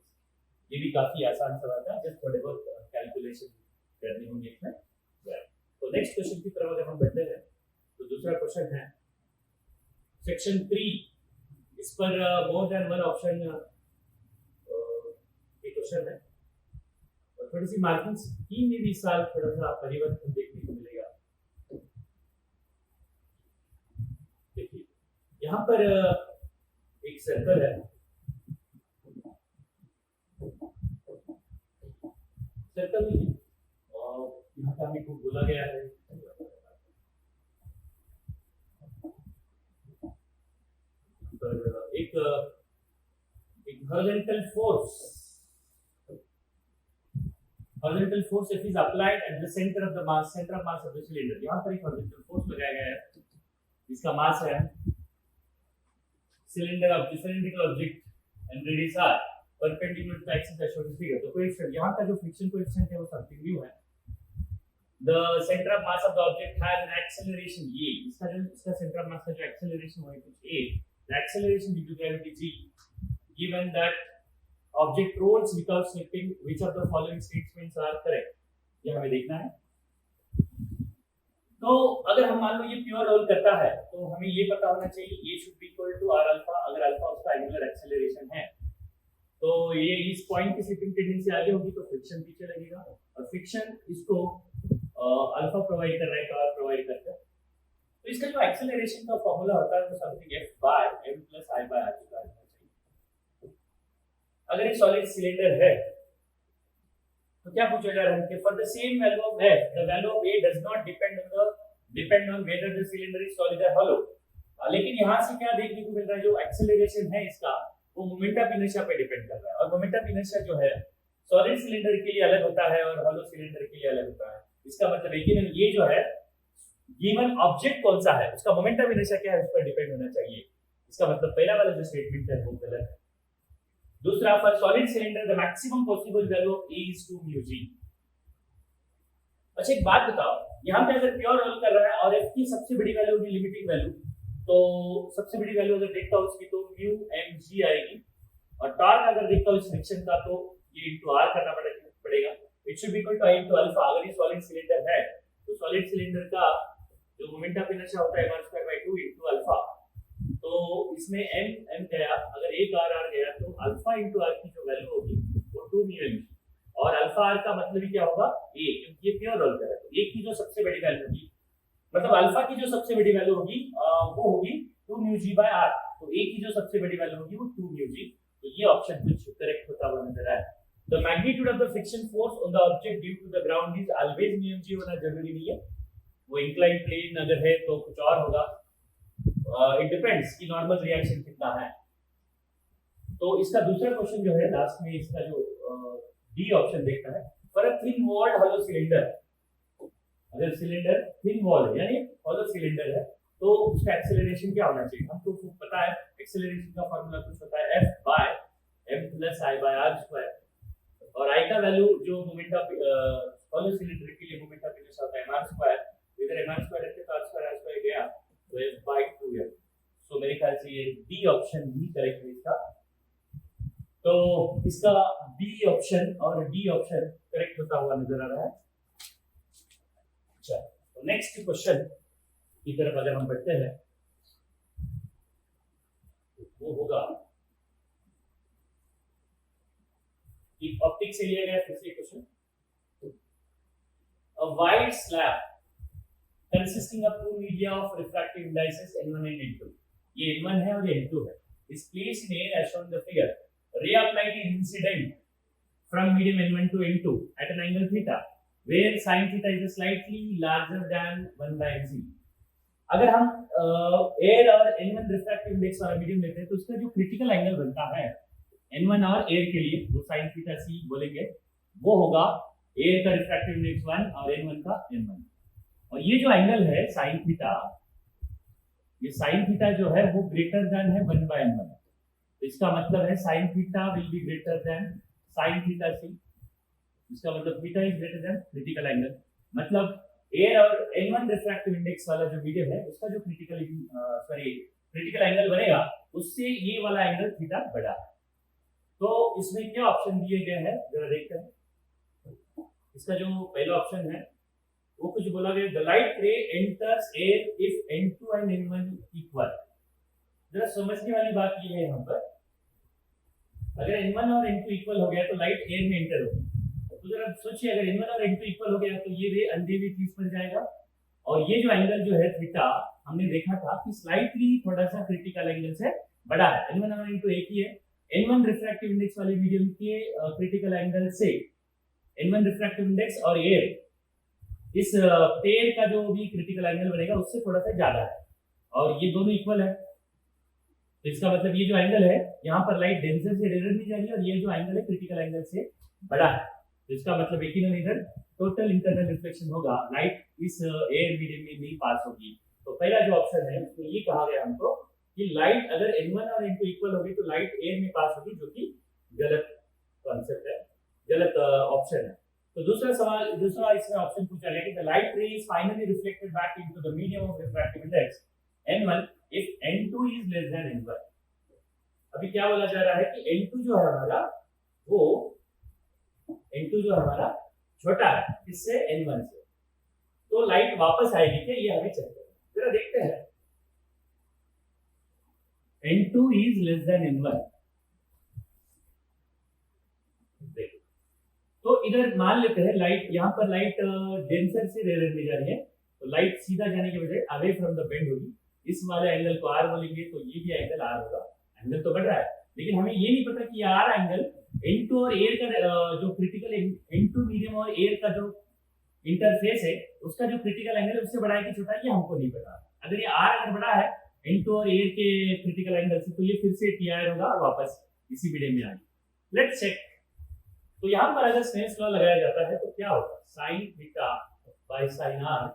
ये भी काफी आसान सवाल था, जस्ट थोड़े बहुत कैलकुलेशन करने होंगे इसमें। तो नेक्स्ट क्वेश्चन की तरफ अगर हम बढ़ते हैं तो दूसरा क्वेश्चन है सेक्शन 3, इस पर मोर देन वन ऑप्शन ये क्वेश्चन है, और थोड़ी सी मार्किंग स्कीम में भी इस साल थोड़ा सा परिवर्तन देखने को मिलेगा। देखिए यहाँ पर एक सर्कल है, सर्कल और यहाँ का हमें कुछ बोला गया है एक horizontal force is applied at the center of mass of the cylinder। यहाँ पर एक horizontal force लगाया गया है जिसका मास है cylindrical object and radius r, perpendicular to axis as shown in figure. तो कोएफिशिएंट यहाँ का जो फ्रिक्शन कोएफिशिएंट है वो समथिंग न्यू है। The center of mass of the object has an acceleration a, इसका center of mass का जो acceleration है कुछ a, the acceleration due to gravity g, given that object rolls without slipping, which of the following statements are correct? ये हमें देखना है। तो अगर हम मान लो ये प्योर रोल करता है तो हमें ये पता होना चाहिए ये should be equal to R alpha, अगर अल्फा उसका एंगुलर एक्सेलरेशन है तो ये इस पॉइंट की स्लिपिंग टेंडेंसी आगे होगी तो फ्रिक्शन पीछे लगेगा, और फ्रिक्शन इसको अल्फा प्रोवाइड कर रहा है, टॉर्क प्रोवाइड करता है। तो इसका जो एक्सेलरेशन का फार्मूला होता है वो something f by m plus i by r का होना चाहिए। अगर ये सॉलिड सिलेंडर है तो क्या पूछा जा रहा है कि for the same value of f the value of a does not depend on whether the cylinder is solid और हॉलो। लेकिन यहां से क्या देखने को मिल रहा है, जो एक्सेलरेशन है इसका वो मोमेंट ऑफ इनर्शिया पे डिपेंड कर रहा है, और मोमेंट ऑफ इनर्शिया जो है सॉलिड सिलेंडर के लिए अलग होता है और हॉलो सिलेंडर के लिए अलग होता है। इसका मतलब है कि ये जो है गिवन ऑब्जेक्ट कौन सा है उसका मोमेंट ऑफ इनर्शिया क्या है उस पर डिपेंड होना चाहिए। इसका मतलब पहला वाला जो स्टेटमेंट है वो गलत है। दूसरा, for solid cylinder the maximum possible value of a is 2 mu g। अच्छा एक बात बताओ, यहाँ पे अगर प्योर रोल कर रहा है और f की सबसे बड़ी वैल्यू होगी लिमिटिंग वैल्यू, तो सबसे बड़ी वैल्यू अगर देखता हूं उसकी तो म्यू m g आएगी, और टॉर्क अगर देखता हूं इस फ्रिक्शन का तो ये इनटू r करना पड़ेगा। It should be equal to i into alpha. अगर ये सॉलिड सिलेंडर है तो सॉलिड सिलेंडर का जो मोमेंट ऑफ इनर्शिया होता है 1/2 इनटू अल्फा, तो इसमें m गया, अगर एक r गया तो अल्फा इनटू r की जो वैल्यू होगी वो 2 म्यू m, और अल्फा r का मतलब ही क्या होगा a, क्योंकि ये प्योर रोल कर रहा है। तो a की जो सबसे बड़ी वैल्यू होगी, मतलब अल्फा की जो सबसे बड़ी वैल्यू होगी वो होगी 2 म्यू g बाय r, तो a की जो सबसे बड़ी वैल्यू होगी वो 2 म्यू g। तो ये ऑप्शन कुछ करेक्ट होता हुआ नजर आया। The magnitude of the friction force on the object due to the ground is always mu g होना जरूरी नहीं है, वो इंक्लाइन प्लेन अगर है तो कुछ और होगा। इट डिपेंड्स कि नॉर्मल रिएक्शन कितना है। तो इसका दूसरा क्वेश्चन जो है लास्ट में इसका जो डी ऑप्शन देखता है, for a thin walled hollow cylinder, अगर सिलेंडर थिन वॉल है यानी हॉलो सिलेंडर है तो उसका एक्सेलरेशन क्या होना चाहिए। हमको पता है एक्सेलरेशन का फार्मूला कुछ होता है f by m plus i by r square, और i का वैल्यू जो मोमेंट ऑफ हॉलो सिलेंडर के लिए मोमेंट ऑफ इनर्शिया होता है mr स्क्वायर, इधर mr स्क्वायर रखते तो r स्क्वायर गया तो f बाय 2 है। सो मेरे ख्याल से ये डी ऑप्शन ही करेक्ट है इसका। तो इसका बी ऑप्शन और डी ऑप्शन करेक्ट होता हुआ नजर आ रहा है। अच्छा, तो नेक्स्ट क्वेश्चन की तरफ अगर हम बढ़ते हैं तो वो होगा कि ऑप्टिक्स से लिया गया फिर से question, a wide slab consisting of two media of refractive indices n1 and n2, ये n1 है और ये n2 है, is placed in air as shown in the figure. Ray of light is incident from medium n1 to n2 at an angle theta where sin theta is slightly larger than 1 by c। अगर हम एयर और n1 रिफ्रैक्टिव इंडेक्स वाला मीडियम लेते हैं तो उसका जो क्रिटिकल एंगल बनता है n1 और एयर के लिए वो sin थीटा c बोलेंगे, वो होगा एयर का रिफ्रैक्टिव इंडेक्स 1 और n1 का n1। और ये जो एंगल है sin थीटा, ये sin थीटा जो है वो ग्रेटर देन है 1 by n1, तो इसका मतलब है sin theta will be greater than sin theta c। इसका मतलब theta is greater than critical angle, मतलब एयर और n1 रिफ्रैक्टिव इंडेक्स वाला जो मीडियम है उसका जो क्रिटिकल एंगल बनेगा उससे ये वाला एंगल थीटा बड़ा है। तो इसमें क्या ऑप्शन दिए गए हैं जरा देखते हैं। इसका जो पहला ऑप्शन है वो कुछ बोला गया, द लाइट रे enters air if n2 and n1 equal. जरा समझने वाली बात ये है यहाँ पर, अगर n1 और n2 इक्वल हो गया तो लाइट एयर में एंटर होगी। तो जरा सोचिए अगर n1 और n2 इक्वल हो गया तो ये रे अंधेरी चीज पर जाएगा, और ये जो एंगल जो है थीटा हमने देखा था कि स्लाइटली थोड़ा सा क्रिटिकल एंगल से बड़ा है। n1 और n2 एक ही है, n1 रिफ्रैक्टिव इंडेक्स वाले मीडियम के क्रिटिकल एंगल से n1 रिफ्रैक्टिव इंडेक्स और एयर इस पेयर का जो भी क्रिटिकल एंगल बनेगा उससे थोड़ा सा ज्यादा है, और ये दोनों इक्वल है। तो इसका मतलब ये जो एंगल है यहाँ पर लाइट डेंसर से डेंसर नहीं जा रही है, और ये जो एंगल है क्रिटिकल एंगल से बड़ा है। तो इसका मतलब एक ही इधर टोटल इंटरनल रिफ्लेक्शन होगा, लाइट इस एयर मीडियम में नहीं पास होगी। तो पहला जो ऑप्शन है उसमें ये कहा गया हमको कि लाइट अगर n1 और n2 इक्वल होगी तो लाइट एयर में पास होगी जो कि गलत कॉन्सेप्ट है, गलत ऑप्शन है। तो दूसरा इसमें ऑप्शन पूछा गया कि द लाइट रे is finally reflected back into the medium of refractive index n1 if n2 is less than n1। अभी क्या बोला जा रहा है कि n2 जो है हमारा, वो n2 जो हमारा छोटा है इससे n1 से, तो लाइट वापस आएगी क्या, ये हमें चेक करना है। जरा देखते हैं, n2 is less than n1। देखो, तो इधर मान लेते हैं लाइट, यहाँ पर लाइट डेंसर से रेयर में जा रही है, तो लाइट सीधा जाने के बजाय अवे फ्रॉम द बेंड होगी। इस वाले एंगल को r बोलेंगे, तो ये भी एंगल r होगा। एंगल तो बढ़ रहा है, लेकिन हमें ये नहीं पता कि r एंगल n2 और एयर का जो क्रिटिकल n2 मीडियम और एयर का जो इंटरफेस है उसका जो क्रिटिकल एंगल है उससे बड़ा है कि छोटा है, ये हमको नहीं पता। अगर ये r अगर बड़ा है n2 और एयर के क्रिटिकल एंगल से, तो ये फिर से TR होगा और वापस इसी मीडियम में आएगी। Let's check. तो यहाँ पर अगर स्नेल्स लॉ लगाया जाता है तो क्या होगा, sin theta by sin r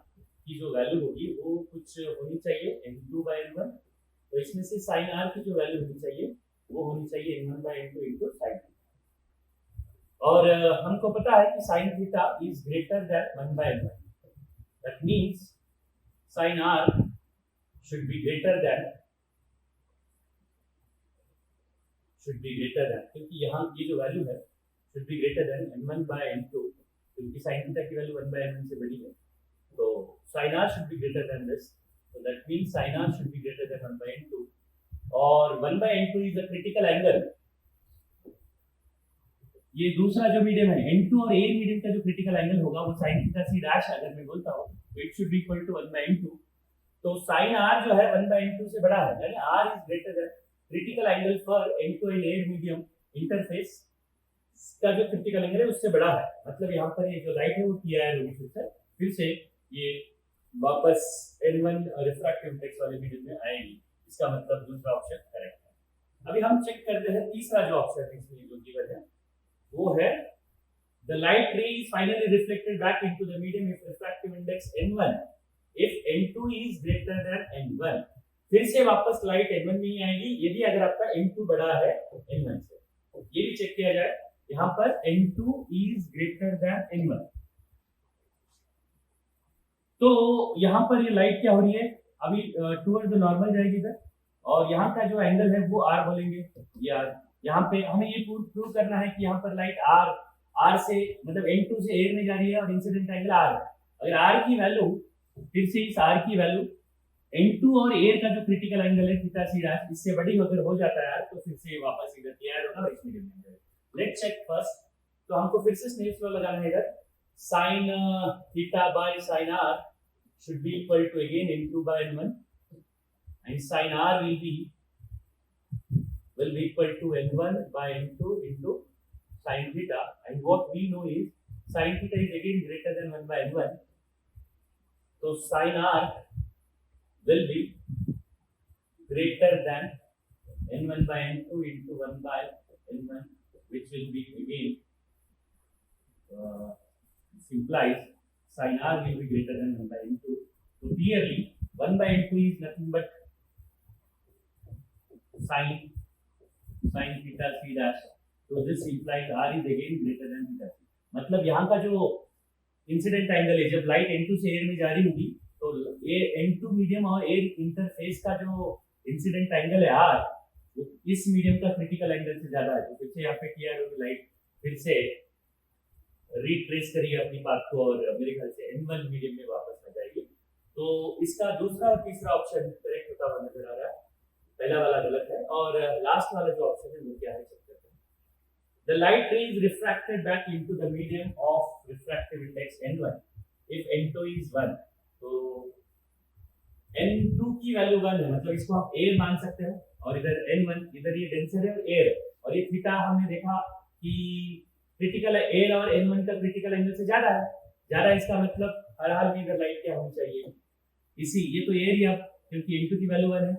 की जो वैल्यू होगी वो कुछ होनी चाहिए n2 बाय n1। तो इसमें से sin r की जो वैल्यू होनी चाहिए वो होनी चाहिए n1 bye n2 into sin theta. और हमको पता है कि sin theta is greater than 1 by n1। That means sin r should be greater than क्योंकि यहाँ ये जो वैल्यू है should be greater than n1 by n2, क्योंकि sin थीटा की वैल्यू 1 by n1 से बड़ी है, तो sin r should be greater than this, so that means sin r should be greater than 1 by n2, और 1 by n2 is the critical angle। ये दूसरा जो मीडियम है n2 और a मीडियम का जो क्रिटिकल एंगल होगा वो sin थीटा c डैश अगर मैं बोलता हूँ, it should be equal to 1 by n2। तो sin r जो है 1 by n2 से बड़ा है, यानी r is greater than critical angle for n2 and air medium interface का जो क्रिटिकल एंगल है उससे बड़ा है। मतलब यहाँ पर ये जो लाइट है वो TR होगी, फिर से ये वापस n1 रिफ्रैक्टिव इंडेक्स वाले मीडियम में आएगी। इसका मतलब दूसरा ऑप्शन करेक्ट है। अभी हम चेक करते हैं तीसरा जो ऑप्शन है इसमें जो गिवन है वो है द लाइट रे is finally reflected back into the medium if refractive index n1 if n2 is greater than n1। फिर से वापस लाइट n1 में ही आएगी यदि अगर आपका n2 बड़ा है n1 से। ये भी चेक किया जाए, यहाँ पर n2 is greater than n1, तो यहाँ पर ये लाइट क्या हो रही है, अभी टुवर्ड द नॉर्मल जाएगी इधर, और यहाँ का जो एंगल है वो r बोलेंगे। यार यहाँ पे हमें ये प्रूव करना है कि यहाँ पर लाइट r से मतलब n2 से एयर में जा रही है और इंसिडेंट एंगल r है। अगर r की वैल्यू, फिर से इस r की वैल्यू n2 और एयर का जो क्रिटिकल एंगल है थीटा c डैश इससे बड़ी अगर हो जाता है तो फिर से वापस इधर TR होगा और इसमें गिवन जाएगा। Let's check first. तो हमको फिर से स्नेल्स लॉ लगाना है इधर, sin theta by sin r should be equal to again n2 by n1 and sin r will be equal to n1 by n2 into sin theta, and what we know is sin theta is again greater than 1 by n1, so sin r will be greater than n1 by n2 into 1 by n1, which will be again implies sin r will be greater than 1 by n2. So clearly 1 by n2 is nothing but sin theta c dash, so this implies r is again greater than theta c। मतलब यहाँ का जो इंसिडेंट एंगल है जब लाइट n2 से एयर में जा रही होगी तो ये n2 मीडियम और एयर इंटरफेस का जो इंसिडेंट एंगल है r वो इस मीडियम का क्रिटिकल एंगल से ज्यादा है। तो फिर से यहाँ पे किया होगी लाइट फिर से रिट्रेस करिए अपनी बात को और मेरे ख्याल से n1 मीडियम में वापस आ जाएगी। तो इसका दूसरा और तीसरा ऑप्शन करेक्ट होता हुआ नजर आ रहा है, पहला वाला गलत है। और लास्ट वाला जो ऑप्शन है वो क्या है चेक करते हैं। The light ray is refracted back into the medium of refractive index n1 if n2 is 1। तो n2 की वैल्यू 1 है, मतलब इसको आप एयर मान सकते हो, और इधर n1 इधर ये डेंसर है और एयर, और ये थीटा हमने देखा कि क्रिटिकल एयर और n1 का क्रिटिकल एंगल से ज्यादा है, इसका मतलब हर हाल में इधर लाइट क्या होनी चाहिए इसी, ये तो एयर ही अब क्योंकि n2 की वैल्यू 1 है,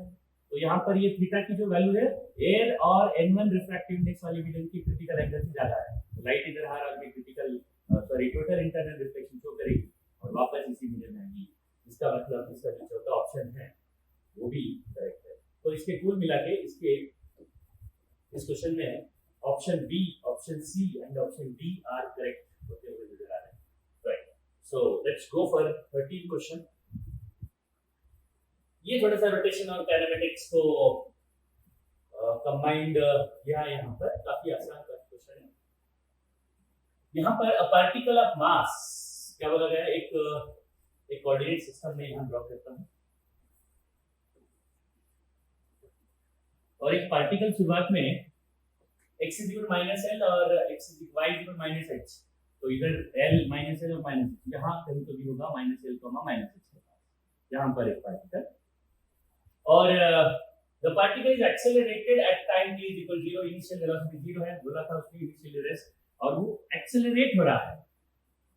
तो यहाँ पर ये थीटा की जो वैल्यू है एयर और n1 रिफ्रैक्टिव इंडेक्स वाले मीडियम की क्रिटिकल एंगल से ज्यादा है, तो लाइट इधर हर हाल में critical total internal reflection show करेगी और वापस इसी मीडियम में आएगी। इसका मतलब इसका जो चौथा ऑप्शन है वो भी करेक्ट है। तो इसके कुल मिला के इसके इस क्वेश्चन में option B, option C and option D are correct होते हुए नजर आ रहे हैं. Right. So let's go for 13 question. ये थोड़ा सा रोटेशन और काइनेमेटिक्स को कंबाइंड यहाँ पर काफी आसान क्वेश्चन है. यहाँ पर अ पार्टिकल ऑफ मास क्या बोला गया है, एक कोऑर्डिनेट सिस्टम में यहाँ ड्रॉ करता हूँ. और एक पार्टिकल शुरुआत में x इक्वल माइनस एल और y इक्वल माइनस एच. तो इधर l माइनस एल और माइनस एच यहाँ कहीं तो भी होगा माइनस एल माइनस एच के पास. यहाँ पर एक पार्टिकल और the particle is accelerated at time t equal 0. Initial velocity 0 है, बोला था उसकी इनिशियल रेस्ट, और वो एक्सेलरेट हो रहा है.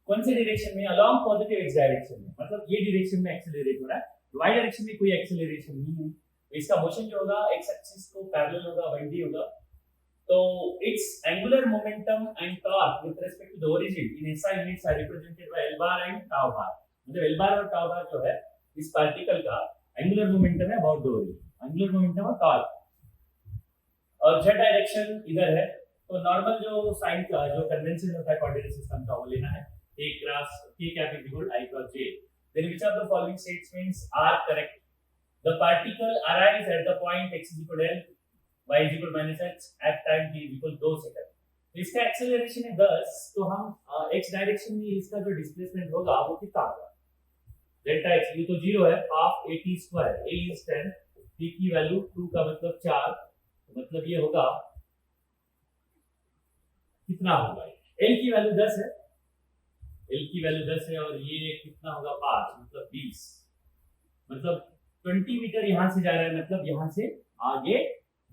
कौन से डायरेक्शन में? अलोंग पॉजिटिव एक्स डायरेक्शन में. मतलब ये डायरेक्शन में एक्सेलरेट हो रहा है. y डायरेक्शन में कोई एक्सेलरेशन नहीं है. इसका मोशन जो होगा x एक्सिस को पैरेलल होगा, 1d होगा. तो its angular momentum and torque with respect to the origin in SI units are represented by l bar and tau bar. मतलब l बार और tau बार जो है इस पार्टिकल का एंगुलर मोमेंटम है about the origin, angular momentum और टॉर्क. और z डायरेक्शन इधर है. तो नॉर्मल जो साइन का जो कन्वेंशन होता है कोऑर्डिनेट सिस्टम का वो लेना है. a cross k cap equal i cross j. Then which of the following statements are correct? The particle arrives at the point x is equal to l, y is equal to minus h at time t is equal to 2 second. तो इसका एक्सेलरेशन है 10. तो हम x डायरेक्शन में इसका जो डिस्प्लेसमेंट होगा वो कितना होगा? डेल्टा x, ये तो 0 है, half a t square. a is 10, t की वैल्यू 2 का मतलब 4. तो मतलब ये होगा कितना होगा? l की वैल्यू 10 है, l की वैल्यू 10 है और ये कितना होगा? 5 मतलब 20. मतलब 20 मीटर यहाँ से जा रहा है, मतलब यहाँ से आगे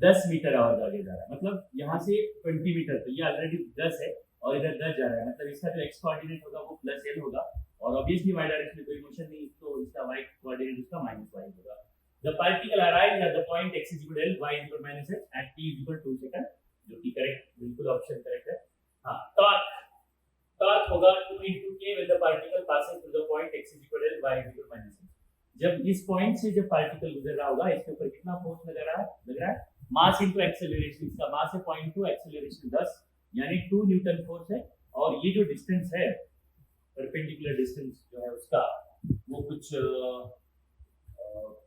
10 मीटर और आगे जा रहा है. मतलब यहाँ से 20 मीटर, तो ये ऑलरेडी 10 है और इधर 10 जा रहा है. मतलब इसका जो x कोऑर्डिनेट होगा वो प्लस l होगा और ऑब्वियसली y डायरेक्शन में कोई मोशन नहीं, तो इसका y कोऑर्डिनेट इसका माइनस y होगा. The particle arrives at the point x equal to l, y equal to minus h at t equal to 2 second, जो कि करेक्ट, बिल्कुल ऑप्शन करेक्ट है. हां, टॉर्क होगा 2 k when the particle passing through the point x equal to l, y equal to minus h. जब इस पॉइंट से जब पार्टिकल गुजर रहा होगा इसके ऊपर कितना फोर्स लग रहा है? Mass into acceleration. इसका मास है 0.2, एक्सेलरेशन 10, यानी 2 न्यूटन फोर्स है. और ये जो डिस्टेंस है, परपेंडिकुलर डिस्टेंस जो है उसका वो कुछ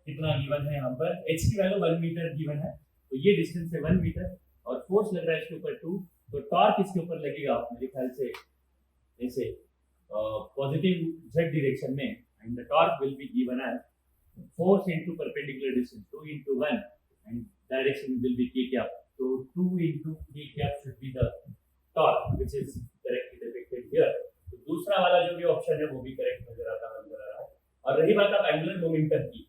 कितना गिवन है यहाँ पर? h की वैल्यू 1 मीटर गिवन है. तो ये डिस्टेंस है 1 मीटर और फोर्स लग रहा है इसके ऊपर 2. तो टॉर्क इसके ऊपर लगेगा मेरे ख्याल से ऐसे पॉजिटिव z डायरेक्शन में. And the torque will be given as force into perpendicular distance 2 into 1 and direction will be k cap. So 2 into k cap should be the torque, which is correctly depicted here. तो दूसरा वाला जो भी ऑप्शन है वो भी करेक्ट नजर आ रहा है. और रही बात अब एंगुलर मोमेंटम की,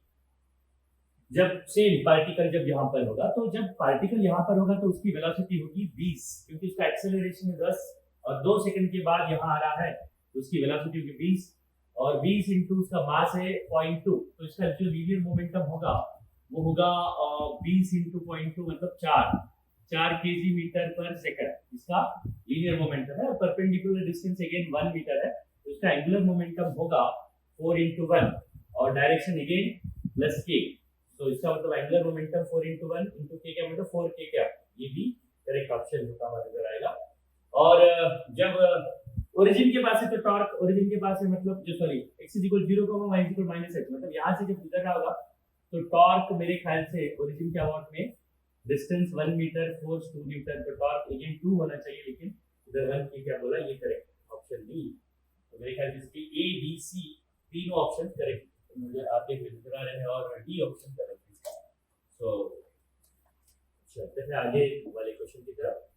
जब सेम पार्टिकल जब यहाँ पर होगा, तो जब पार्टिकल यहाँ पर होगा तो उसकी वेलोसिटी होगी 20, क्योंकि उसका एक्सेलरेशन है 10 और 2 सेकंड के बाद यहाँ आ रहा है तो उसकी वेलोसिटी होगी 20 और 20 इंटू उसका मास है 0.2. तो इसका जो लीनियर मोमेंटम होगा वो होगा 20 इंटू 0.2 मतलब 4 केजी मीटर पर सेकंड. इसका लीनियर मोमेंटम है. और परपेंडिकुलर डिस्टेंस अगेन 1 मीटर है, तो इसका एंगुलर मोमेंटम होगा 4 इंटू 1 और डायरेक्शन अगेन प्लस k. तो इसका मतलब angular momentum 4 into 1 into k का मतलब 4k क्या, ये भी करेक्ट ऑप्शन होता हुआ नजर आएगा. और जब ओरिजिन के पास है तो टॉर्क ओरिजिन के पास है, मतलब जो sorry x equal 0 y equal minus h, मतलब यहाँ से जब गुजर रहा होगा तो टॉर्क मेरे ख्याल से ओरिजिन के अबाउट में डिस्टेंस 1 मीटर, फोर्स 2 न्यूटन, तो टॉर्क अगेन 2 होना चाहिए, लेकिन इधर 1 की क्या बोला, ये करेक्ट ऑप्शन डी. तो मेरे ख्याल से इसकी ए बी सी तीनों ऑप्शन करेक्ट मुझे आते हुए नजर आ रहे हैं और डी ऑप्शन करेक्ट है. सो चलते हैं आगे वाले क्वेश्चन की तरफ.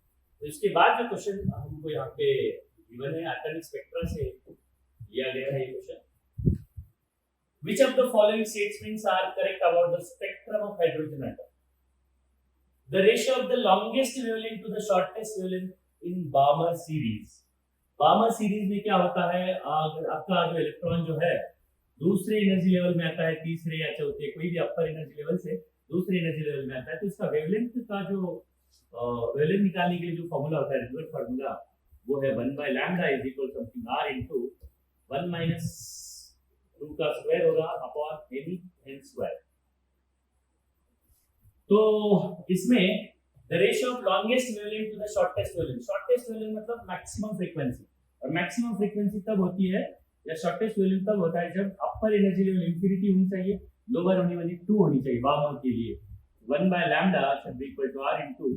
तो इसके बाद जो क्वेश्चन हमको यहाँ पे गिवन है एटॉमिक स्पेक्ट्रा से लिया गया है ये question. Which of the following statements are correct about the spectrum of hydrogen atom? The ratio of the longest wavelength to the shortest wavelength in Balmer series. Balmer series में क्या होता है, अगर आपका जो इलेक्ट्रॉन जो है दूसरे एनर्जी लेवल में आता है, तीसरे या चौथे, कोई भी अपर एनर्जी लेवल से दूसरे एनर्जी लेवल में आता है, तो इसका वेवलेंथ का जो वेवलेंथ निकालने के लिए जो फॉर्मूला होता है, रिजल्ट फॉर्मूला, वो है 1 by lambda is equal something r into 1 minus 2 का स्क्वायर होगा अपॉन एनी n स्क्वायर. तो इसमें the ratio of longest wavelength to the shortest wavelength, shortest wavelength मतलब मैक्सिमम फ्रीक्वेंसी, और मैक्सिमम फ्रीक्वेंसी तब होती है या शॉर्टेस्ट वेवलेंथ तब होता है जब अपर एनर्जी लेवल इंफिनिटी होनी चाहिए, लोअर होनी वाली 2 होनी चाहिए बार्मर के लिए। 1 by lambda should be equal to r into,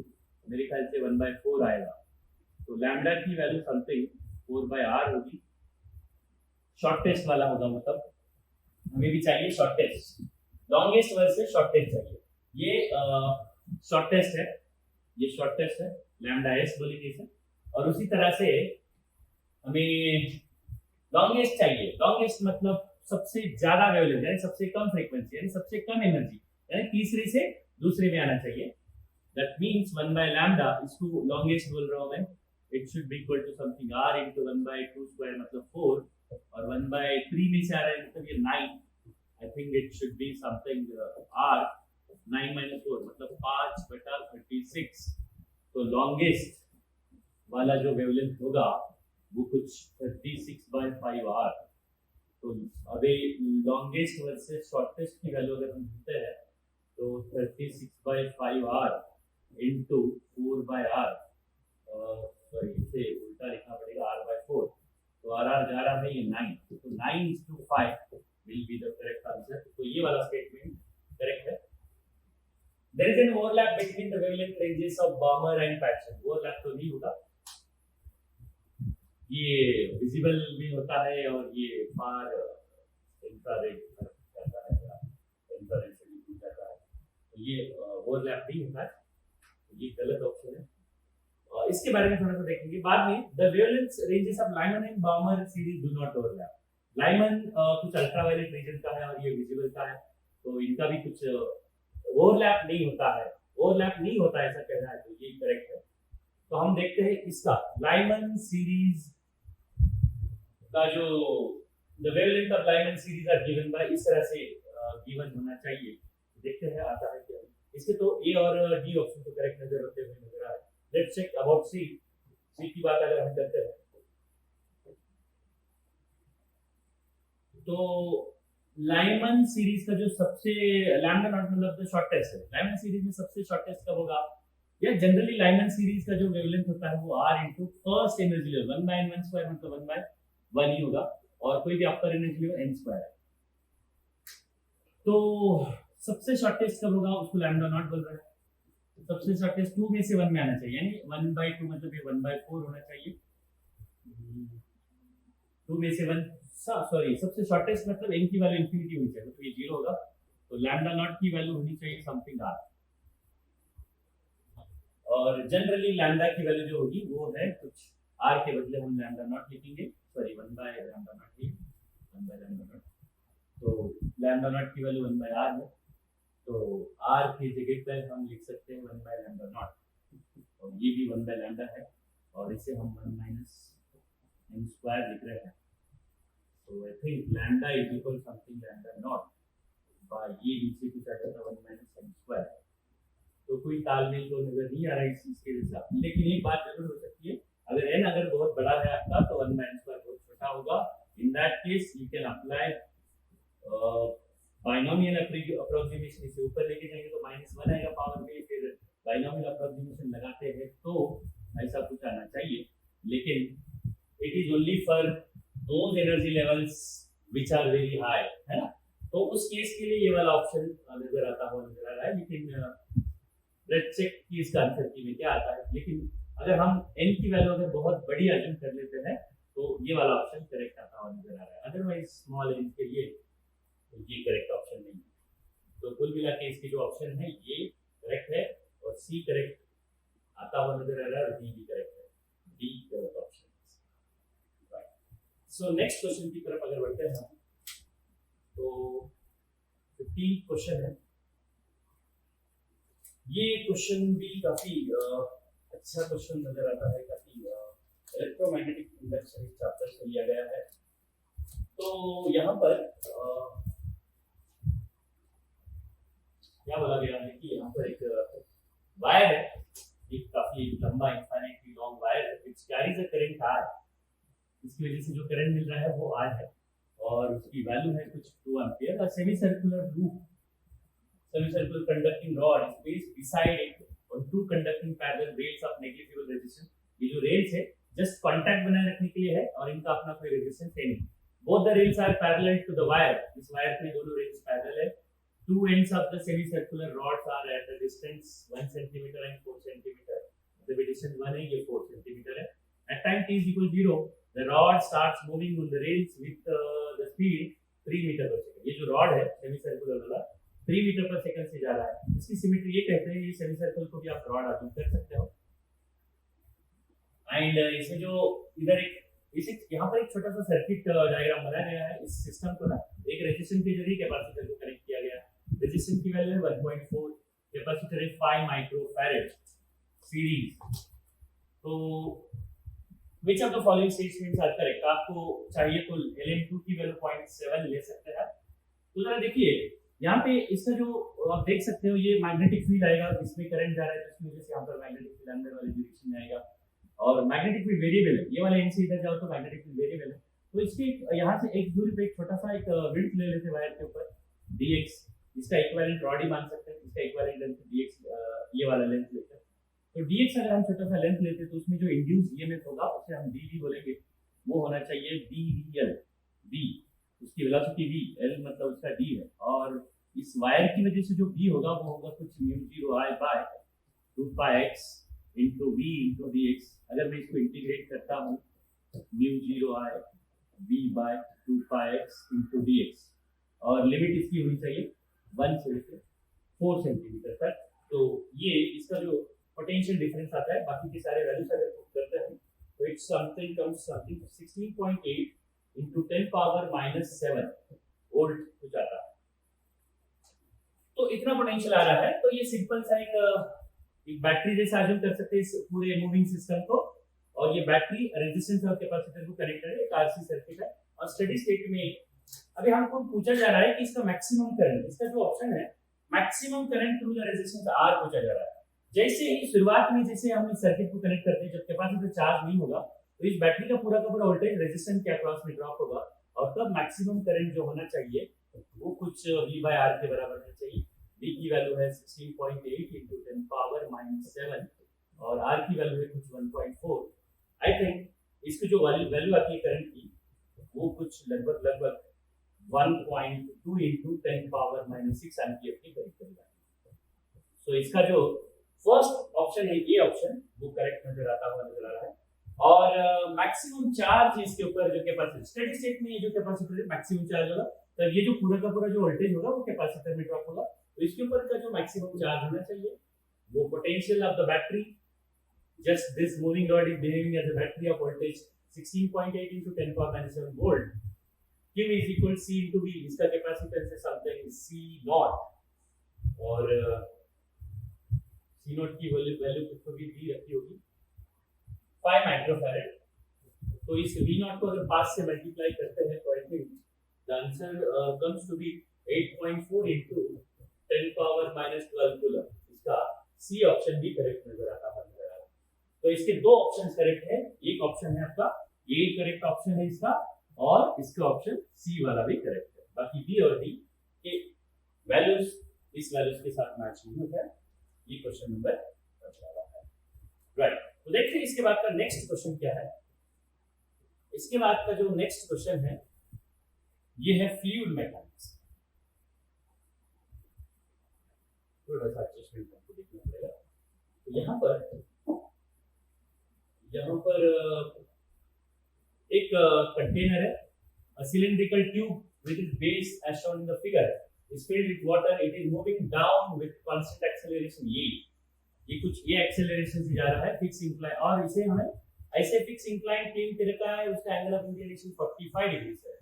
मेरे ख्याल से 1 by 4 आएगा, तो लैम्डा की वैल्यू समथिंग 4 by r होगी, शॉर्टेस्ट वाला होगा, मतलब हमें भी चाहिए शॉर्टेस्ट, लॉन्गेस्ट वर्सेस शॉर्टेस्ट चाहिए। ये शॉर्टेस्ट है, ये शॉर्टेस्ट है, लैम्डा एस बोलेंगे इसे, और उसी तरह से हमें लॉन्गेस्ट चाहिए, लॉन्गेस्ट मतलब सबसे ज्यादा वेवलेंथ यानी सबसे कम फ्रीक्वेंसी यानी सबसे कम एनर्जी, यानी तीसरे से दूसरे में आना चाहिए। दैट मींस 1 by lambda, इसको लॉन्गेस्ट बोल रहा हूं मैं, it should be equal to something r into 1 by 2 square मतलब 4, और 1 by 3 में से आ रहा है मतलब ये 9, I think it should be something r 9 minus 4 मतलब 5/36, तो लॉन्गेस्ट वाला जो वेवलेंथ होगा वो कुछ 36/5 r। तो अभी लॉन्गेस्ट वर्सेस शॉर्टेस्ट की वैल्यू अगर हम ढूंढते हैं तो 36/5 r into 4 by r, sorry इसे उल्टा लिखना पड़ेगा r/4, तो r जा रहा है ये 9, तो 9:5 will be the correct answer, तो ये वाला स्टेटमेंट करेक्ट है। There is an overlap between the wavelength ranges of Balmer and Paxson, overlap तो नहीं होगा, ये विजिबल भी होता है और ये फार इंफ्रारेड जाता है, इंफ्रारेड से भी जाता है, तो ये ओवरलैप नहीं होता है, ये गलत ऑप्शन है। और इसके बारे में थोड़ा सा देखेंगे बाद में। The wavelength ranges of Lyman and Balmer series do not overlap, Lyman कुछ अल्ट्रावायलेट रीजन का है और ये विजिबल का है, तो इनका भी कुछ ओवरलैप नहीं होता है, ओवरलैप नहीं होता है ऐसा कहना है, तो ये करेक्ट है। तो हम देखते हैं इसका लाइमन सीरीज का जो the wavelength of Lyman series are given by, इस तरह से गिवन होना चाहिए, देखते हैं आता है क्या। इसके तो ए और डी ऑप्शन तो करेक्ट नजर होते हुए नजर आ रहा है। लेट्स चेक अबाउट सी, सी की बात अगर हम करते हैं तो लाइमन सीरीज का जो सबसे लैम्डा नॉट मतलब तो शॉर्टेस्ट है, लाइमन सीरीज में सबसे शॉर्टेस्ट कब होगा, या जनरली लाइमन सीरीज का जो वेवलेंथ होता है वो r into first energy level 1 by n1 square मतलब 1 by 1 ही होगा, और कोई भी अपर एनर्जी लेवल n स्क्वायर है। तो सबसे शॉर्टेस्ट कब होगा उसको लैम्डा नॉट बोल रहा है, सबसे शॉर्टेस्ट 2 में से 1 में आना चाहिए, यानी 1 by 2 मतलब ये 1 by 4 होना चाहिए, 2 में से 1, सॉरी सबसे शॉर्टेस्ट मतलब n की वैल्यू इंफिनिटी होनी चाहिए, तो ये 0 होगा, तो लैम्डा नॉट की वैल्यू होनी चाहिए समथिंग r, और जनरली लैम्डा की वैल्यू जो होगी वो है कुछ r के बदले हम लैम्डा नॉट लिखेंगे, sorry 1 by lambda naught he 1 by lambda naught, तो लैम्डा नॉट की वैल्यू 1 by r है, तो r की जगह पर हम लिख सकते हैं 1 by लैम्डा नॉट, और ये भी 1 by लैम्डा है, और इसे हम 1 minus n स्क्वायर लिख रहे हैं, तो I think lambda is equal something lambda naught by ये नीचे कुछ आ जाता है 1 minus n स्क्वायर, तो कोई तालमेल तो नजर नहीं आ रहा है इस चीज के हिसाब, लेकिन एक बात जरूर हो सकती है, अगर n अगर बहुत बड़ा है आपका तो 1 by n स्क्वायर बहुत छोटा होगा, in that case you can apply binomial approximation, इसे ऊपर लेके जाएंगे तो -1 आएगा पावर में, फिर बाइनोमियल अप्रोक्सीमेशन लगाते हैं तो ऐसा कुछ आना चाहिए, लेकिन it is only for those energy levels which are very high, है ना, तो उस केस के लिए ये वाला ऑप्शन नजर आता हुआ नजर आ रहा है, लेकिन लेट्स चेक कि इसका आंसर की में क्या आता है, लेकिन अगर हम n की वैल्यू अगर बहुत बड़ी अज्यूम कर लेते हैं तो ये वाला ऑप्शन करेक्ट आता हुआ नजर आ रहा है, अदरवाइज स्मॉल n के लिए तो ये करेक्ट ऑप्शन नहीं है। तो कुल मिला के इसके जो ऑप्शन है ये करेक्ट है, और सी करेक्ट आता हुआ नजर आ रहा है, और डी भी करेक्ट है, डी करेक्ट ऑप्शन है, राइट। सो नेक्स्ट क्वेश्चन की तरफ अगर बढ़ते हैं तो 15 क्वेश्चन है, ये क्वेश्चन भी काफी अच्छा क्वेश्चन नजर आता है, काफी इलेक्ट्रोमैग्नेटिक इंडक्शन चैप्टर से लिया गया है। तो यहाँ पर क्या बोला गया है कि यहाँ पर एक वायर है, एक काफी लंबा इनफाइनाइटली लॉन्ग वायर है, which carries a current R, इसकी वजह से जो करंट मिल रहा है वो आर है, और उसकी वैल्यू है कुछ 2 एम्पीयर, और semi circular loop, semi circular conducting rod is placed beside it on two conducting parallel rails of negligible resistance. ये जो रेल्स है जस्ट कांटेक्ट बनाए रखने के लिए है और इनका अपना कोई रेजिस्टेंस है नहीं. Both the rails are parallel to the wire. इस वायर पे दोनों रेल्स पैरेलल है. Two ends of the semicircular rods are at the distance 1 centimeter and 4 centimeter. The distance 1 है, ये 4 centimeter है. At time t is equal to 0, the rod starts moving on the rails with the speed 3 meter per second. ये जो rod है semicircular वाला 3 meter per second से जा रहा है. इसकी सिमेट्री ये कहते हैं, ये semicircle को भी आप rod अज्यूम कर सकते हो. एंड इसे जो इधर इसे यहाँ पर एक छोटा सा सर्किट डायग्राम बनाया गया है. इस सिस्टम को ना एक रेजिस्टेंस के जरिए कैपेसिटर को कनेक्ट किया गया है. रेजिस्टेंस की वैल्यू है 1.4, कैपेसिटर है 5 माइक्रोफैराड सीरीज. तो which of the following statements are correct? आपको चाहिए तो LN2 की वैल्यू 0.7 ले सकते हैं. तो जरा देखिए यहाँ पे इसका जो आप देख सकते हो, ये मैग्नेटिक फील्ड आएगा, इसमें करंट जा रहा है, जिसकी वजह से यहाँ पर मैग्नेटिक फील्ड अंदर वाले डायरेक्शन में आएगा. और मैग्नेटिक फील्ड वेरिएबल है, ये वाला एंड से इधर जाओ तो मैग्नेटिक फील्ड वेरिएबल है. तो इसकी यहाँ से एक दूरी पे एक छोटा सा एक विड्थ ले लेते वायर के ऊपर dx. इसका इक्विवेलेंट रॉड ही मान सकते हैं. इसका इक्विवेलेंट लेंथ dx, ये वाला लेंथ लेते हैं. तो dx अगर हम छोटा सा लेंथ लेते हैं तो उसमें जो इंड्यूस ईएमएफ होगा उसे हम dv बोलेंगे. वो होना चाहिए dvl. v उसकी वेलोसिटी v, l मतलब उसका d है. और इस वायर की वजह से जो v होगा वो होगा कुछ μ0 I by 2 pi x into v into dx. अगर मैं इसको इंटीग्रेट करता हूँ μ0 I v by 2 pi x into dx और लिमिट इसकी होनी चाहिए 1 से लेकर 4 सेंटीमीटर तक. तो ये इसका जो पोटेंशियल डिफरेंस आता है, बाकी के सारे वैल्यूज अगर पुट करते हैं तो it's something comes something 16.8 into 10 power minus 7 volt हो जाता है. तो इतना पोटेंशियल आ रहा है. तो ये सिंपल सा एक बैटरी जैसा अज्यूम कर सकते हैं इस पूरे मूविंग सिस्टम को. और ये बैटरी रेजिस्टेंस और कैपेसिटर को कनेक्ट है, एक आरसी सर्किट है. और स्टेडी स्टेट में अभी हमको पूछा जा रहा है कि इसका मैक्सिमम करंट, इसका जो ऑप्शन है maximum current through the resistance R पूछा जा रहा है. जैसे ही शुरुआत में जैसे हम इस सर्किट को कनेक्ट करते हैं, जब कैपेसिटर चार्ज नहीं होगा तो इस बैटरी का पूरा वोल्टेज रेजिस्टेंस के अक्रॉस में ड्रॉप होगा. और तब मैक्सिमम करंट जो होना चाहिए वो कुछ V by R के बराबर होना चाहिए. V की वैल्यू है 16.8 into 10 power minus 7 और R की वैल्यू है कुछ 1.4. आई थिंक इसकी जो वैल्यू आती है करंट की वो कुछ लगभग 1.2 into 10 power minus 6 एम्पीयर के करीब है. सो इसका जो फर्स्ट ऑप्शन है, ये ऑप्शन वो करेक्ट नजर आ रहा है. और मैक्सिमम चार्ज इसके ऊपर जो कैपेसिटर स्टेडी स्टेट में ये जो कैपेसिटर है मैक्सिमम चार्ज होगा, तो ये जो पूरा का पूरा जो वोल्टेज होगा वो कैपेसिटर में ड्रॉप होगा. तो इसके ऊपर का जो मैक्सिमम चार्ज होना चाहिए वो potential of the battery, just this moving rod is behaving as a battery of voltage 16.8 into 10 power minus 7 volt. Q is equal C into V. इसका कैपेसिटेंस है समथिंग C नॉट और C नॉट की वैल्यू को भी दी रखी होगी 5 माइक्रोफैराड. तो इस V नॉट को अगर 5 से मल्टीप्लाई करते हैं तो I think the answer comes to be 8.4 into 10 power minus 12 coulomb. इसका C ऑप्शन भी करेक्ट नजर आता है. तो इसके दो ऑप्शंस करेक्ट है. एक ऑप्शन है आपका ए करेक्ट ऑप्शन है इसका, और इसका ऑप्शन सी वाला भी करेक्ट है. बाकी बी और डी के वैल्यूज इस वैल्यूज के साथ मैच नहीं होता है. ये क्वेश्चन नंबर 18 है. राइट. तो देखते हैं इसके बाद का नेक्स्ट क्वेश्चन क्या है. इसके बाद का जो नेक्स्ट क्वेश्चन है ये है फ्लूइड मैकेनिक्स. थोड़ा सा एडजस्टमेंट करके देखना पड़ेगा. तो यहाँ पर एक कंटेनर है, a cylindrical tube with its base as shown in the figure is filled with water. It is moving down with constant acceleration. ये कुछ ये एक्सेलरेशन से जा रहा है फिक्स इंक्लाइन, और इसे हमें ऐसे फिक्स इंक्लाइन प्लेन पे रखा है. उसका एंगल ऑफ इंक्लिनेशन 45 डिग्री है.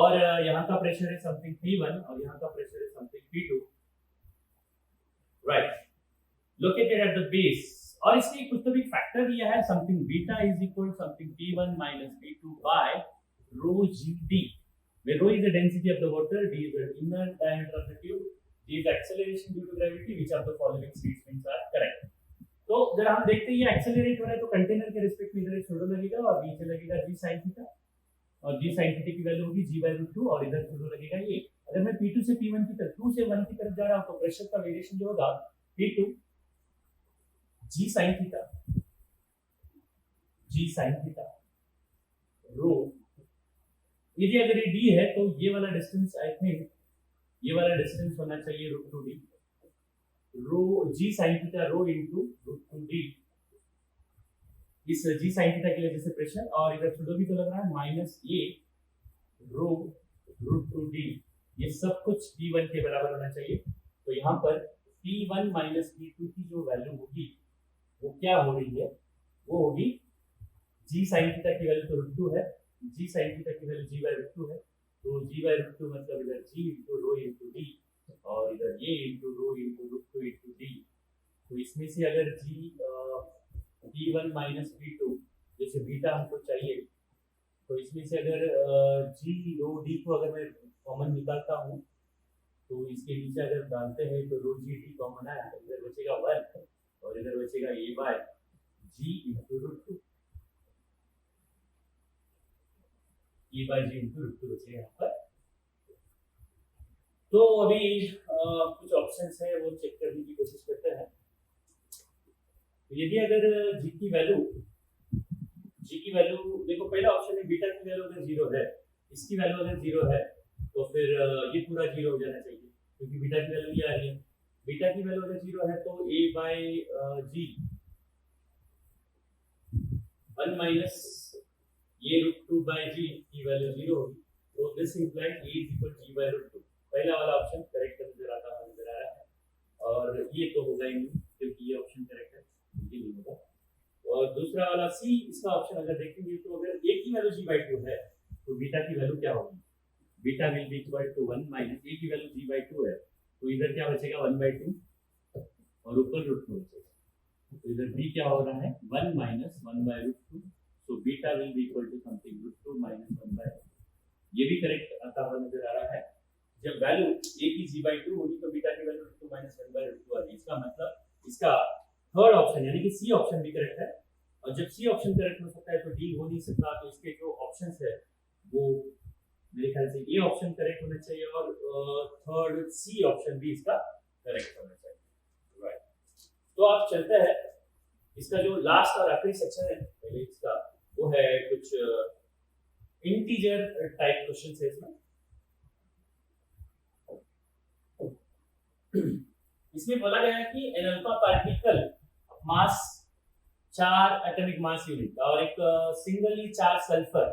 और यहाँ का प्रेशर है समथिंग P1 और यहाँ का प्रेशर है something P2. Right. Located at the base. और इसमें कुछ तो भी फैक्टर दिया है something beta is equal something P1 minus P2 by rho GD, where rho is the density of the water, D is the inner diameter of the tube, G is the acceleration due to gravity. Which of the following statements are correct? तो जरा हम देखते हैं ये एक्सेलरेट हो रहा है तो कंटेनर के रिस्पेक्ट में इधर एक थ्रो लगेगा और नीचे लगेगा G sin थीटा, और G sin थीटा की वैल्यू होगी G/√2 और इधर थ्रो लगेगा ये. अगर मैं P2 से P1 की तरफ 2 से 1 की तरफ जा रहा हूं तो प्रेशर का वेरिएशन जो होगा P2 जी साइन थीटा, जी साइन थीटा रो, यदि अगर ये डी है तो ये वाला डिस्टेंस आई थिंक ये वाला डिस्टेंस होना चाहिए रूट टू डी, रो जी sine theta rho into root two D, इस जी साइन थीटा की वजह से प्रेशर, और इधर सुडो भी तो लग रहा है माइनस ए रो रूट टू डी, ये सब कुछ P1 के बराबर होना चाहिए। तो यहाँ पर P1 माइनस P2 की जो वैल्यू होगी वो क्या हो रही है, वो होगी जी साइन थीटा की वैल्यू तो रूट टू है, जी साइन थीटा की value g by root two है, तो जी बाय रूट टू मतलब इधर g into rho into d, और इधर ये into rho into root two into d. तो इसमें से अगर जी P1 माइनस P2 जैसे बीटा हमको चाहिए, तो इसमें से अगर जी रो डी को अगर मैं कॉमन निकालता हूँ तो इसके नीचे अगर डालते हैं तो रो जी डी कॉमन है, इधर बचेगा 1 और इधर बचेगा ए bye ji into root to, A bye ji into root to बचेगा यहाँ पर। तो अभी कुछ ऑप्शंस है वो चेक करने की कोशिश करते हैं। तो यदि अगर जी की वैल्यू देखो, पहला ऑप्शन है बीटा की वैल्यू अगर 0 है, इसकी वैल्यू अगर 0 है तो फिर ये पूरा 0 हो जाना चाहिए क्योंकि बीटा की वैल्यू ये आ रही है। बीटा की वैल्यू अगर 0 है तो a बाय जी 1 माइनस ये रूट टू बाय जी की वैल्यू 0 होगी, तो this implies a is equal g by root two. पहला वाला ऑप्शन करेक्ट नजर आ रहा है, और ये तो होगा ही नहीं क्योंकि ये ऑप्शन करेक्ट है, ये नहीं होगा। और दूसरा वाला सी, इसका ऑप्शन अगर देखेंगे तो अगर a की वैल्यू g बाय 2 है तो बीटा की वैल्यू क्या होगी, beta will be equal to 1 minus a की वैल्यू g बाय 2 है तो इधर क्या बचेगा 1 बाय 2 और ऊपर रूट 2 बचेगा, तो इधर b क्या हो रहा है 1 minus 1 by root 2, so beta will be equal to something root 2 minus 1 by, ये भी करेक्ट आता हुआ नजर आ रहा है। जब वैल्यू a की g बाय 2 होगी तो बीटा की value root 2 minus 1 by root 2 आ गई, इसका मतलब इसका थर्ड ऑप्शन यानी कि सी ऑप्शन भी करेक्ट है, और जब सी ऑप्शन करेक्ट हो सकता है तो डी हो नहीं सकता, तो इसके जो ऑप्शंस है वो मेरे ख्याल से ये ऑप्शन करेक्ट होना चाहिए और थर्ड सी ऑप्शन भी इसका करेक्ट होना चाहिए, राइट। तो आप चलते हैं, इसका जो लास्ट और आखिरी सेक्शन है पहले इसका, वो है कुछ इंटीजर टाइप क्वेश्चन है इसमें। इसमें बोला गया है कि एन अल्फा पार्टिकल मास 4 एटॉमिक मास यूनिट और एक सिंगली चार्ज सल्फर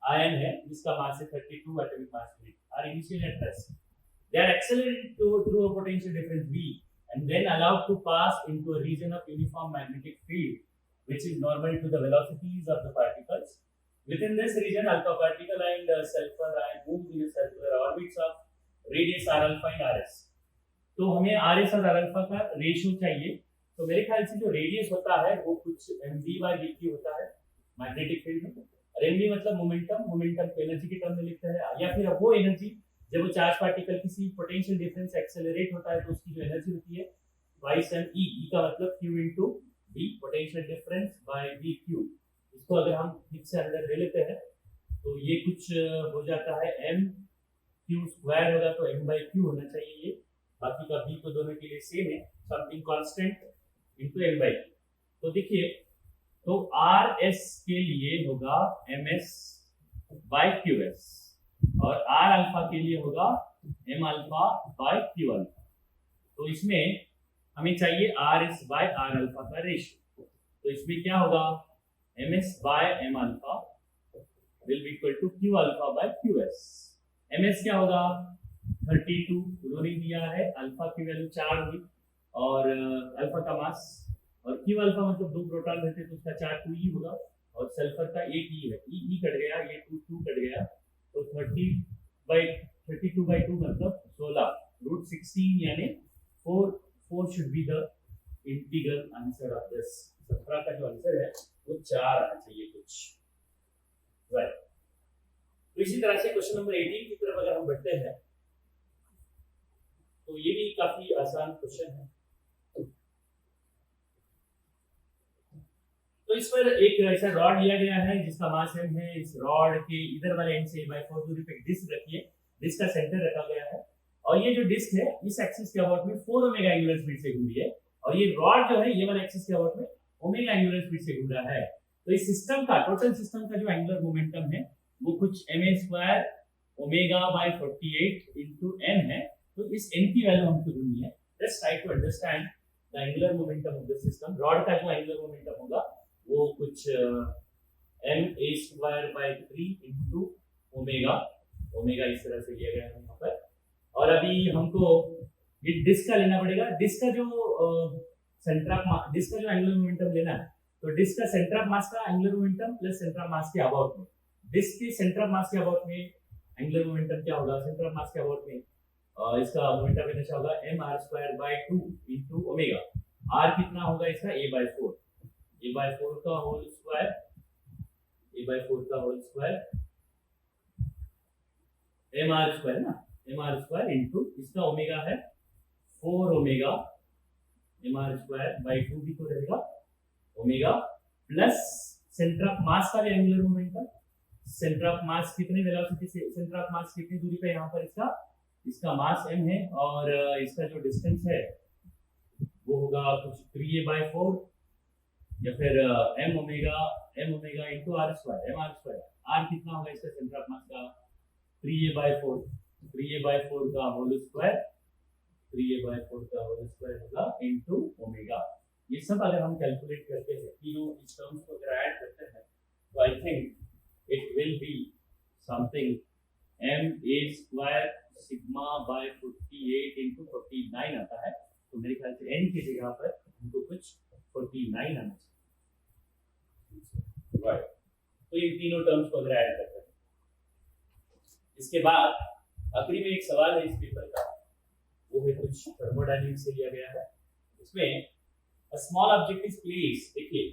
आयन है जिसका मास है 32 atomic mass unit, are initially at rest, they are accelerated through a potential difference v and then allowed to pass into a region of uniform magnetic field which is normal to the velocities of the particles. Within this region, alpha particle and sulfur ion move in a circular orbits of radius r alpha and rs. तो हमें आर एस और आर अल्फा का रेशियो चाहिए, तो मेरे ख्याल से जो रेडियस होता है वो कुछ mv by dt होता है मैग्नेटिक फील्ड में, और mv मतलब मोमेंटम, मोमेंटम को एनर्जी के टर्म में लिखते हैं, या फिर वो एनर्जी जब वो चार्ज पार्टिकल किसी पोटेंशियल डिफरेंस से एक्सेलरेट होता है तो उसकी जो एनर्जी होती है वाइस एम ई, ई का मतलब q into v, potential difference bye v q। इसको अगर हम ठीक से अंदर ले लेते हैं तो ये कुछ हो जाता है m q स्क्वायर होगा तो m by q होना चाहिए, ये बाकी का v तो दोनों के लिए सेम है, something constant into m by q। तो देखिए, तो आर एस के लिए होगा ms by qs और आर अल्फा के लिए होगा m alpha by q alpha. तो इसमें हमें चाहिए r s by r alpha का रेशियो, तो इसमें क्या होगा ms by m alpha will be equal to q alpha by qs। ms क्या होगा 32 उन्होंने दिया है, अल्फा की वैल्यू 4 होगी और अल्फा का मास, और q अल्फा मतलब 2 प्रोटॉन रहते हैं तो उसका चार्ज 2e होगा, और सल्फर का 1 e है, e कट गया, ये 2 कट गया, तो 30 by 32 by 2 मतलब 16 रूट 16 यानी 4 should be the integral answer of this. 17 का जो आंसर है वो 4 आना चाहिए कुछ, राइट। तो इसी तरह से क्वेश्चन नंबर 18 की तरफ अगर हम बढ़ते हैं तो ये भी काफी आसान क्वेश्चन है। तो इस पर एक ऐसा रॉड लिया गया है जिसका मास m है, इस रॉड के इधर वाले एंड से a/4 दूरी पे डिस्क रखिए, डिस्क का सेंटर रखा गया है, और ये जो डिस्क है इस एक्सिस के अबाउट में 4 ओमेगा एंगुलर स्पीड से घूम रही है, और ये रॉड जो है ये वाला एक्सिस के अबाउट में ओमेगा एंगुलर स्पीड से घूम रहा है। तो इस सिस्टम का टोटल सिस्टम का जो एंगुलर मोमेंटम है वो कुछ ma² omega by 48 into n है। तो इस n की वैल्यू हमको ढूंढनी है। Just try to understand the angular momentum of the system. Rod का जो एंगुलर मोमेंटम होगा वो कुछ ma² bye 3 into omega. Omega इस तरह से लिया गया है यहाँ पर। और अभी हमको ये डिस्क का लेना पड़ेगा। डिस्क का जो डिस्क का जो एंगुलर मोमेंटम लेना है, तो डिस्क का सेंटर ऑफ मास का angular momentum plus centre of mass के अबाउट में। डिस्क के सेंटर ऑफ मास के अबाउट में एंगुलर मोमेंटम क्या होगा, सेंटर ऑफ मास के अबाउट में इसका मोमेंटम इतना होगा mr² bye 2 into omega. r कितना होगा इसका a/4, a/4 का होल स्क्वायर, a/4 का होल स्क्वायर mr² ना, mr² इनटू इसका ओमेगा है 4 ओमेगा mr² बाय 2 भी तो रहेगा omega plus centre of mass का भी angular momentum. Centre of mass कितने वेलोसिटी से, सेंटर ऑफ मास कितनी दूरी पे यहाँ पर इसका मास m है और इसका जो डिस्टेंस है वो होगा कुछ 3a/4 या फिर m omega into r², mr²। r कितना होगा इसका सेंटर ऑफ मास का 3a/4 का होल स्क्वायर, 3a/4 का होल स्क्वायर होगा इनटू ओमेगा। ये सब अगर हम कैलकुलेट करते हैं, तीनों इस टर्म्स को अगर ऐड करते हैं तो I think it will be something ma² sigma bye 48 into 49 आता है। तो मेरे ख्याल से n की जगह पर हमको कुछ 49 आना चाहिए, राइट। तो ये तीनों टर्म्स को अगर ऐड करते हैं, इसके बाद आखिरी में एक सवाल है इस पेपर का, वो है कुछ थर्मोडायनामिक्स से लिया गया है। इसमें a small object is placed, देखिए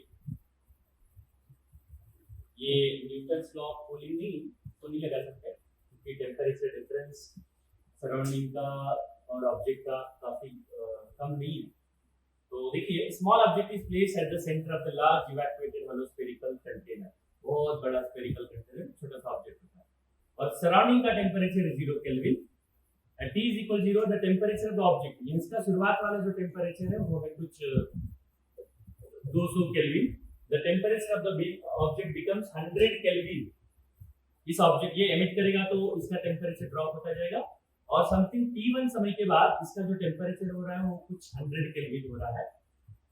ये न्यूटन्स लॉ ऑफ कूलिंग नहीं लगा सकते क्योंकि टेम्परेचर डिफरेंस सराउंडिंग का और ऑब्जेक्ट का काफी कम नहीं है। तो देखिए small object is placed at the centre of the large evacuated hollow spherical container. बहुत बड़ा स्फेरिकल कंटेनर, छोटा सा ऑब्जेक्ट होता है और सराउंडिंग का temperature 0 kelvin. At T is equal 0, the temperature of the object, इसका शुरुआत वाला जो टेम्परेचर है वो है कुछ 200 kelvin. The temperature of the object becomes 100 kelvin. इस ऑब्जेक्ट ये एमिट करेगा तो इसका टेम्परेचर ड्रॉप होता जाएगा और समथिंग T1 समय के बाद इसका जो टेम्परेचर हो रहा है वो कुछ 100 केल्विन हो रहा है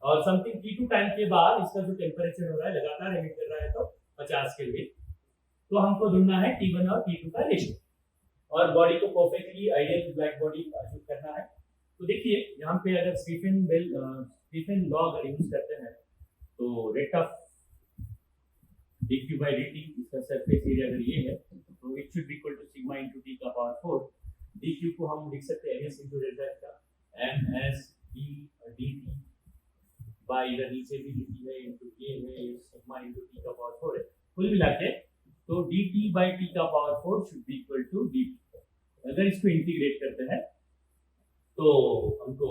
और समथिंग T2 टाइम के बाद इसका जो टेम्परेचर हो रहा है लगातार एमिट कर रहा है तो 50 केल्विन। तो हमको ढूंढना है T1 और T2 का रेशियो और बॉडी को perfectly ideal black body achieve करना है। तो देखिए यहाँ पे अगर स्टीफन लॉ अगर यूज करते हैं तो रेट ऑफ dq/dt, इसका सरफेस एरिया अगर ये है तो it should be equal to sigma into t का पावर 4। dq को हम लिख सकते हैं ms इनटू डेल्टा का ms dt बाय इधर नीचे भी dt है इनटू k है सिग्मा इनटू t का पावर 4 है। कुल मिला के तो dt/t का power 4 should be equal to dt। अगर इसको इंटीग्रेट करते हैं तो हमको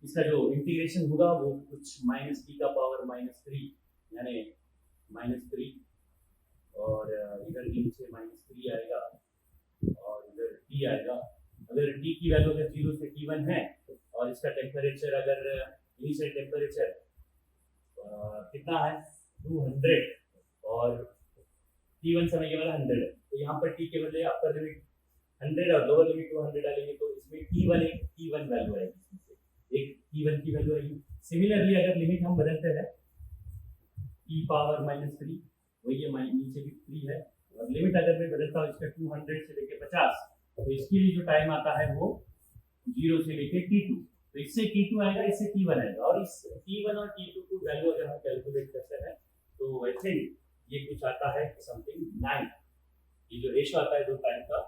इसका जो इंटीग्रेशन होगा वो कुछ -t का पावर -3 यानी -3 और इधर नीचे -3 आएगा और इधर t आएगा। अगर t की वैल्यू अगर 0 से t1 है और इसका टेम्परेचर अगर इनिशियल टेम्परेचर कितना है 200 और T1 समय के वाला 100 है तो यहाँ पर T के बदले अपर लिमिट 100 और लोअर लिमिट 200 डालेंगे तो इसमें T1 वैल्यू आएगी, एक T1 की वैल्यू आएगी। सिमिलरली अगर लिमिट हम बदलते हैं T पावर -3 वही है, नीचे भी 3 है और लिमिट अगर मैं बदलता हूँ इसका 200 से लेके 50 तो इसके लिए जो टाइम आता है वो 0 से लेके T2, तो इससे T2 आएगा इससे T1 आएगा और इस T1 और T2 की वैल्यू अगर हम कैलकुलेट करते हैं तो आई थिंक ये कुछ आता है समथिंग 9। ये जो रेशियो आता है दो टाइम का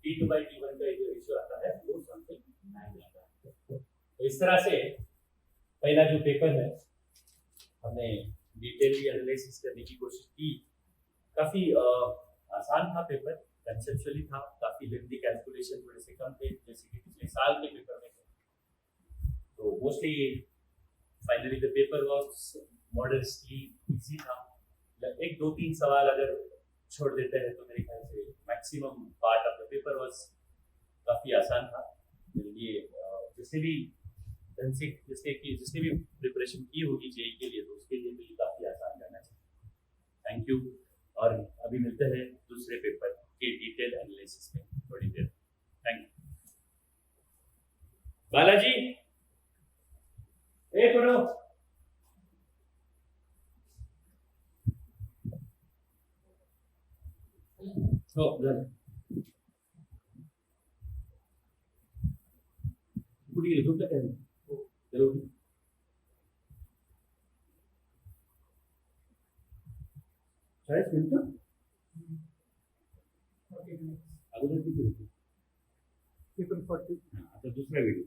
T2/T1 का ये जो रेशियो आता है वो समथिंग 9 आता है। तो इस तरह से पहला जो पेपर है हमने डिटेलली एनालिसिस करने की कोशिश की। काफी आसान था पेपर, कंसेप्चुअली था, काफी लेंथी कैलकुलेशन थोड़े से कम थे जैसे कि पिछले साल के पेपर में थे। तो mostly finally the paper was moderately easy था। एक दो तीन सवाल अगर छोड़ देते हैं तो मेरे ख्याल से maximum part of the paper was काफी आसान था मेरे लिए। जैसे भी ढंग से जिसने भी प्रिपरेशन की होगी जेई के लिए तो उसके लिए भी काफी आसान रहना चाहिए। Thank you. और अभी मिलते हैं दूसरे पेपर के डिटेल एनालिसिस में थोड़ी देर। Thank you. बालाजी ए करो। हो झालं कुठे गेले झोपलं काय चलो उठ. 40 मिनिटं अगोदर किती होती आता दुसरा व्हिडिओ